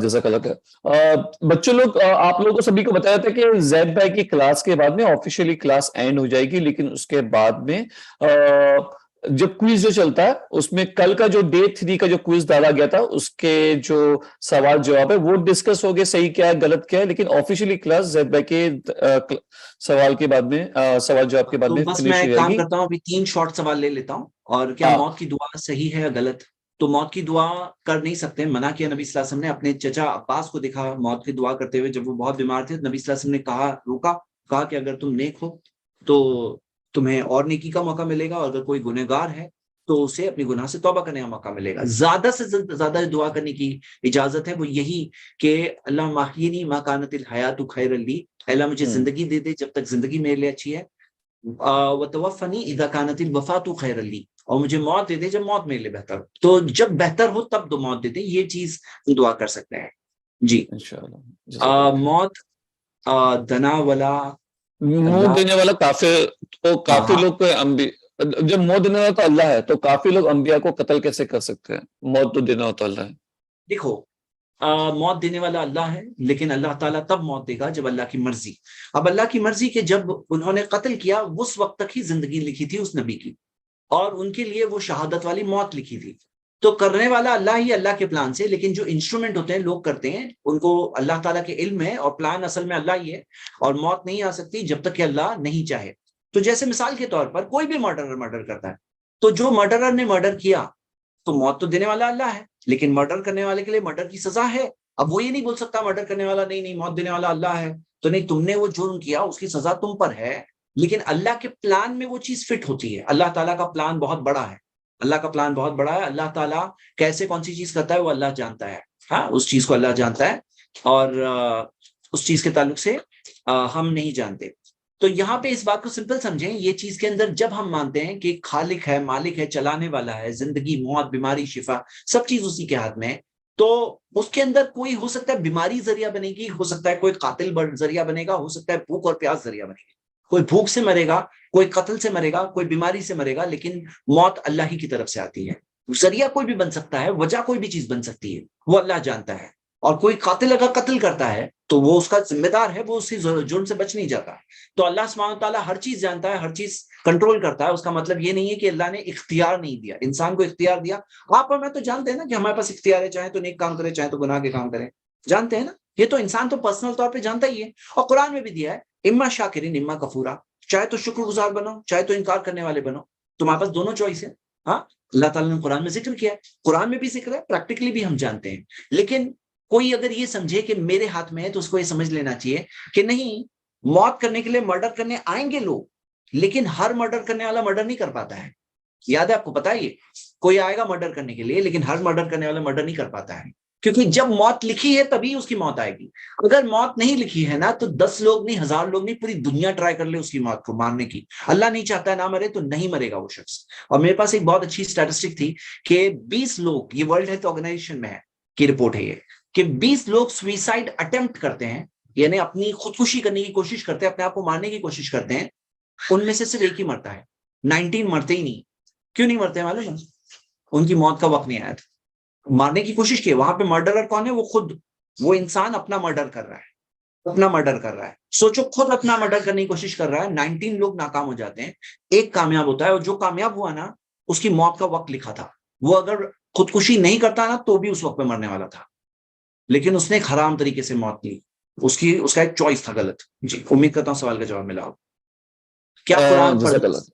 جزاک اللہ خیر. بچوں لوگ آپ لوگوں کو سبھی کو بتایا تھا کہ زید بھائی کی کلاس کے بعد میں آفیشیلی کلاس اینڈ ہو جائے گی, لیکن اس کے بعد میں جب کوئز جو چلتا ہے اس میں کل کا جو ڈے 3 کا جو کوئز ڈالا گیا تھا اس کے جو سوال جواب ہے وہ ڈسکس ہو گئے, صحیح کیا ہے غلط کیا ہے, لیکن آفیشیلی کلاس زید بھائی کے سوال کے بعد میں سوال جواب کے بعد تو میں بس فنش میں ہو ایک جائے کام گی. کرتا ہوں, ابھی 3 شارٹ سوال لے لیتا ہوں. اور کیا ہاں. موت کی دعا صحیح ہے یا غلط؟ تو موت کی دعا کر نہیں سکتے, منع کیا نبی صلی اللہ علیہ وسلم نے. اپنے چچا عباس کو دیکھا موت کی دعا کرتے ہوئے جب وہ بہت بیمار تھے. نبی صلی اللہ علیہ وسلم نے کہا, روکا, کہا کہ اگر تم نیک ہو تو تمہیں اور نیکی کا موقع ملے گا, اور اگر کوئی گنہگار ہے تو اسے اپنی گناہ سے توبہ کرنے کا موقع ملے گا. زیادہ سے زیادہ دعا کرنے کی اجازت ہے, وہ یہی کہ اللہ ماحینی ما کانت الحیات خیر لی, اللہ مجھے زندگی دے دے جب تک زندگی میرے لیے اچھی ہے, وتوفنی اذا کانت الوفات خیر لی, اور مجھے موت دے دے جب موت میرے لیے بہتر ہو. تو جب بہتر ہو تب تو موت دے دے, یہ چیز دعا کر سکتے ہیں. جی انشاءاللہ. جزاک اللہ خیر. موت دنا والا منہ اللہ. دینے والا کافر, تو کافی ہاں لوگ جب موت دینے والا تو اللہ ہے, تو کافی لوگ انبیاء کو قتل کیسے کر سکتے ہیں؟ موت تو دینا ہوتا اللہ ہے. دیکھو, موت دینے والا اللہ ہے, لیکن اللہ تعالیٰ تب موت دے گا جب اللہ کی مرضی. اب اللہ کی مرضی کہ جب انہوں نے قتل کیا اس وقت تک ہی زندگی لکھی تھی اس نبی کی, اور ان کے لیے وہ شہادت والی موت لکھی تھی. تو کرنے والا اللہ ہی, اللہ کے پلان سے. لیکن جو انسٹرومنٹ ہوتے ہیں لوگ کرتے ہیں, ان کو اللہ تعالیٰ کے علم ہے, اور پلان اصل میں اللہ ہی ہے, اور موت نہیں آ سکتی جب تک کہ اللہ نہیں چاہے. تو جیسے مثال کے طور پر کوئی بھی مرڈرر کرتا ہے, تو جو مرڈرر نے مرڈر کیا تو موت تو دینے والا اللہ ہے, لیکن مرڈر کرنے والے کے لیے مرڈر کی سزا ہے. اب وہ یہ نہیں بول سکتا مرڈر کرنے والا نہیں موت دینے والا اللہ ہے, تو نہیں, تم نے وہ جرم کیا اس کی سزا تم پر ہے, لیکن اللہ کے پلان میں وہ چیز فٹ ہوتی ہے. اللہ تعالیٰ کا پلان بہت بڑا ہے, اللہ کا پلان بہت بڑا ہے. اللہ تعالیٰ کیسے کون سی چیز کرتا ہے وہ اللہ جانتا ہے. ہاں, اس چیز کو اللہ جانتا ہے, اور اس چیز کے تعلق سے ہم نہیں جانتے. تو یہاں پہ اس بات کو سمپل سمجھیں, یہ چیز کے اندر جب ہم مانتے ہیں کہ خالق ہے, مالک ہے, چلانے والا ہے, زندگی, موت, بیماری, شفا, سب چیز اسی کے ہاتھ میں ہے, تو اس کے اندر کوئی ہو سکتا ہے بیماری ذریعہ بنے گی, ہو سکتا ہے کوئی قاتل ذریعہ بنے گا, ہو سکتا ہے بھوک اور پیاس ذریعہ بنے گی, کوئی بھوک سے مرے گا, کوئی قتل سے مرے گا, کوئی بیماری سے مرے گا, لیکن موت اللہ ہی کی طرف سے آتی ہے. ذریعہ کوئی بھی بن سکتا ہے, وجہ کوئی بھی چیز بن سکتی ہے, وہ اللہ جانتا ہے. اور کوئی قاتل اگر قتل کرتا ہے تو وہ اس کا ذمہ دار ہے, وہ اسی جرم سے بچ نہیں جاتا. تو اللہ سبحانہ و تعالیٰ ہر چیز جانتا ہے, ہر چیز کنٹرول کرتا ہے. اس کا مطلب یہ نہیں ہے کہ اللہ نے اختیار نہیں دیا, انسان کو اختیار دیا. آپ اور میں تو جانتے ہیں نا کہ ہمارے پاس اختیار ہے, چاہے تو نیک کام کرے چاہے تو گناہ کے کام کرے, جانتے ہیں نا, یہ تو انسان تو پرسنل طور پہ جانتا ہی ہے. اور قرآن میں بھی دیا ہے, اما شاکرین اما کفورا, چاہے تو شکر گزار بنو چاہے تو انکار کرنے والے بنو, تمہارے پاس دونوں چوائس ہے. ہاں, اللہ تعالیٰ نے قرآن میں ذکر کیا ہے, قرآن میں بھی ذکر ہے, پریکٹیکلی بھی ہم جانتے ہیں. لیکن کوئی اگر یہ سمجھے کہ میرے ہاتھ میں ہے تو اس کو یہ سمجھ لینا چاہیے کہ نہیں, موت کرنے کے لیے مرڈر کرنے آئیں گے لوگ, لیکن ہر مرڈر کرنے والا مرڈر نہیں کر پاتا ہے. یاد ہے آپ کو, پتا ہے, یہ کوئی آئے گا مرڈر کرنے کے لیے, لیکن ہر مرڈر کرنے والا مرڈر نہیں کر پاتا ہے, کیونکہ جب موت لکھی ہے تبھی اس کی موت آئے گی. اگر موت نہیں لکھی ہے نا تو 10 لوگ نہیں, 1000 لوگ نہیں, پوری دنیا ٹرائی کر لے اس کی موت کو مارنے کی, اللہ نہیں چاہتا ہے نہ مرے تو نہیں مرے گا وہ شخص. اور میرے پاس ایک بہت اچھی اسٹیٹسٹک تھی کہ 20 لوگ, یہ ورلڈ ہیلتھ آرگنائزیشن میں ہے کی رپورٹ ہے یہ, کہ 20 لوگ سوئسائڈ اٹمپٹ کرتے ہیں, یعنی اپنی خودکشی کرنے کی کوشش کرتے ہیں, اپنے آپ کو مارنے کی کوشش کرتے ہیں, ان میں سے صرف ایک ہی مرتا ہے, 19 مرتے ہی نہیں. کیوں نہیں مرتے معلوم ہے؟ ان کی موت کا وقت نہیں آیا تھا, مارنے کی کوشش کی. وہاں پہ مرڈرر کون ہے؟ وہ خود, وہ انسان اپنا مرڈر کر رہا ہے, اپنا مرڈر کر رہا ہے. سوچو, خود اپنا مرڈر کرنے کی کوشش کر رہا ہے, 19 لوگ ناکام ہو جاتے ہیں, ایک کامیاب ہوتا ہے, اور جو کامیاب ہوا نا اس کی موت کا وقت لکھا تھا. وہ اگر خودکشی نہیں کرتا نا تو بھی اس وقت پہ مرنے والا تھا, لیکن اس نے ایک حرام طریقے سے موت لی, اس کا ایک چوائس تھا غلط. جی, امید کرتا ہوں سوال کا جواب ملا. کیا قرآن جزاک پڑھنے, اللہ.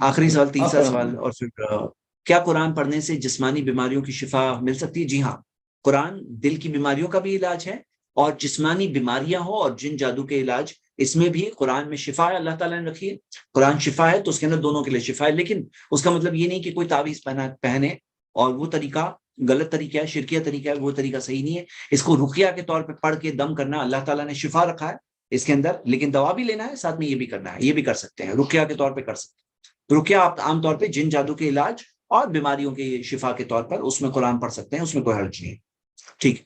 آخری سوال, تیسرا سوال, اور پھر کیا قرآن پڑھنے سے جسمانی بیماریوں کی شفا مل سکتی ہے؟ جی ہاں, قرآن دل کی بیماریوں کا بھی علاج ہے, اور جسمانی بیماریاں ہو اور جن جادو کے علاج, اس میں بھی قرآن میں شفا ہے, اللہ تعالیٰ نے رکھی ہے. قرآن شفا ہے تو اس کے اندر دونوں کے لیے شفا ہے, لیکن اس کا مطلب یہ نہیں کہ کوئی تعویذ پہنے, اور وہ طریقہ غلط طریقہ ہے, شرکیہ طریقہ ہے, وہ طریقہ صحیح نہیں ہے. اس کو رقیہ کے طور پہ پڑھ کے دم کرنا, اللہ تعالیٰ نے شفا رکھا ہے اس کے اندر, لیکن دوا بھی لینا ہے ساتھ میں, یہ بھی کرنا ہے, یہ بھی کر سکتے ہیں, رقیہ کے طور پہ کر سکتے ہیں. رقیہ آپ عام طور پہ جن جادو کے علاج اور بیماریوں کے شفا کے طور پر اس میں قرآن پڑھ سکتے ہیں, اس میں کوئی حرج نہیں ہے. ٹھیک ہے,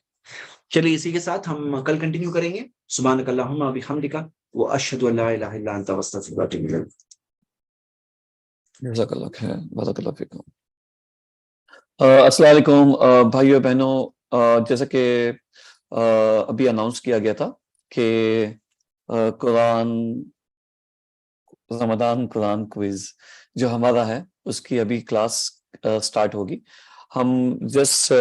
چلیے اسی کے ساتھ ہم کل کنٹینیو کریں گے. سبحانک اللہم و بحمدک واشہد ان لا الہ الا انت استغفرک واتوب الیک. جزاک اللہ خیر, بارک اللہ فیکم. السلام علیکم بھائیو بہنوں, جیسا کہ ابھی اناؤنس کیا گیا تھا کہ قرآن رمضان قرآن کوئز جو ہمارا ہے اس کی ابھی کلاس سٹارٹ ہوگی. ہم جسٹ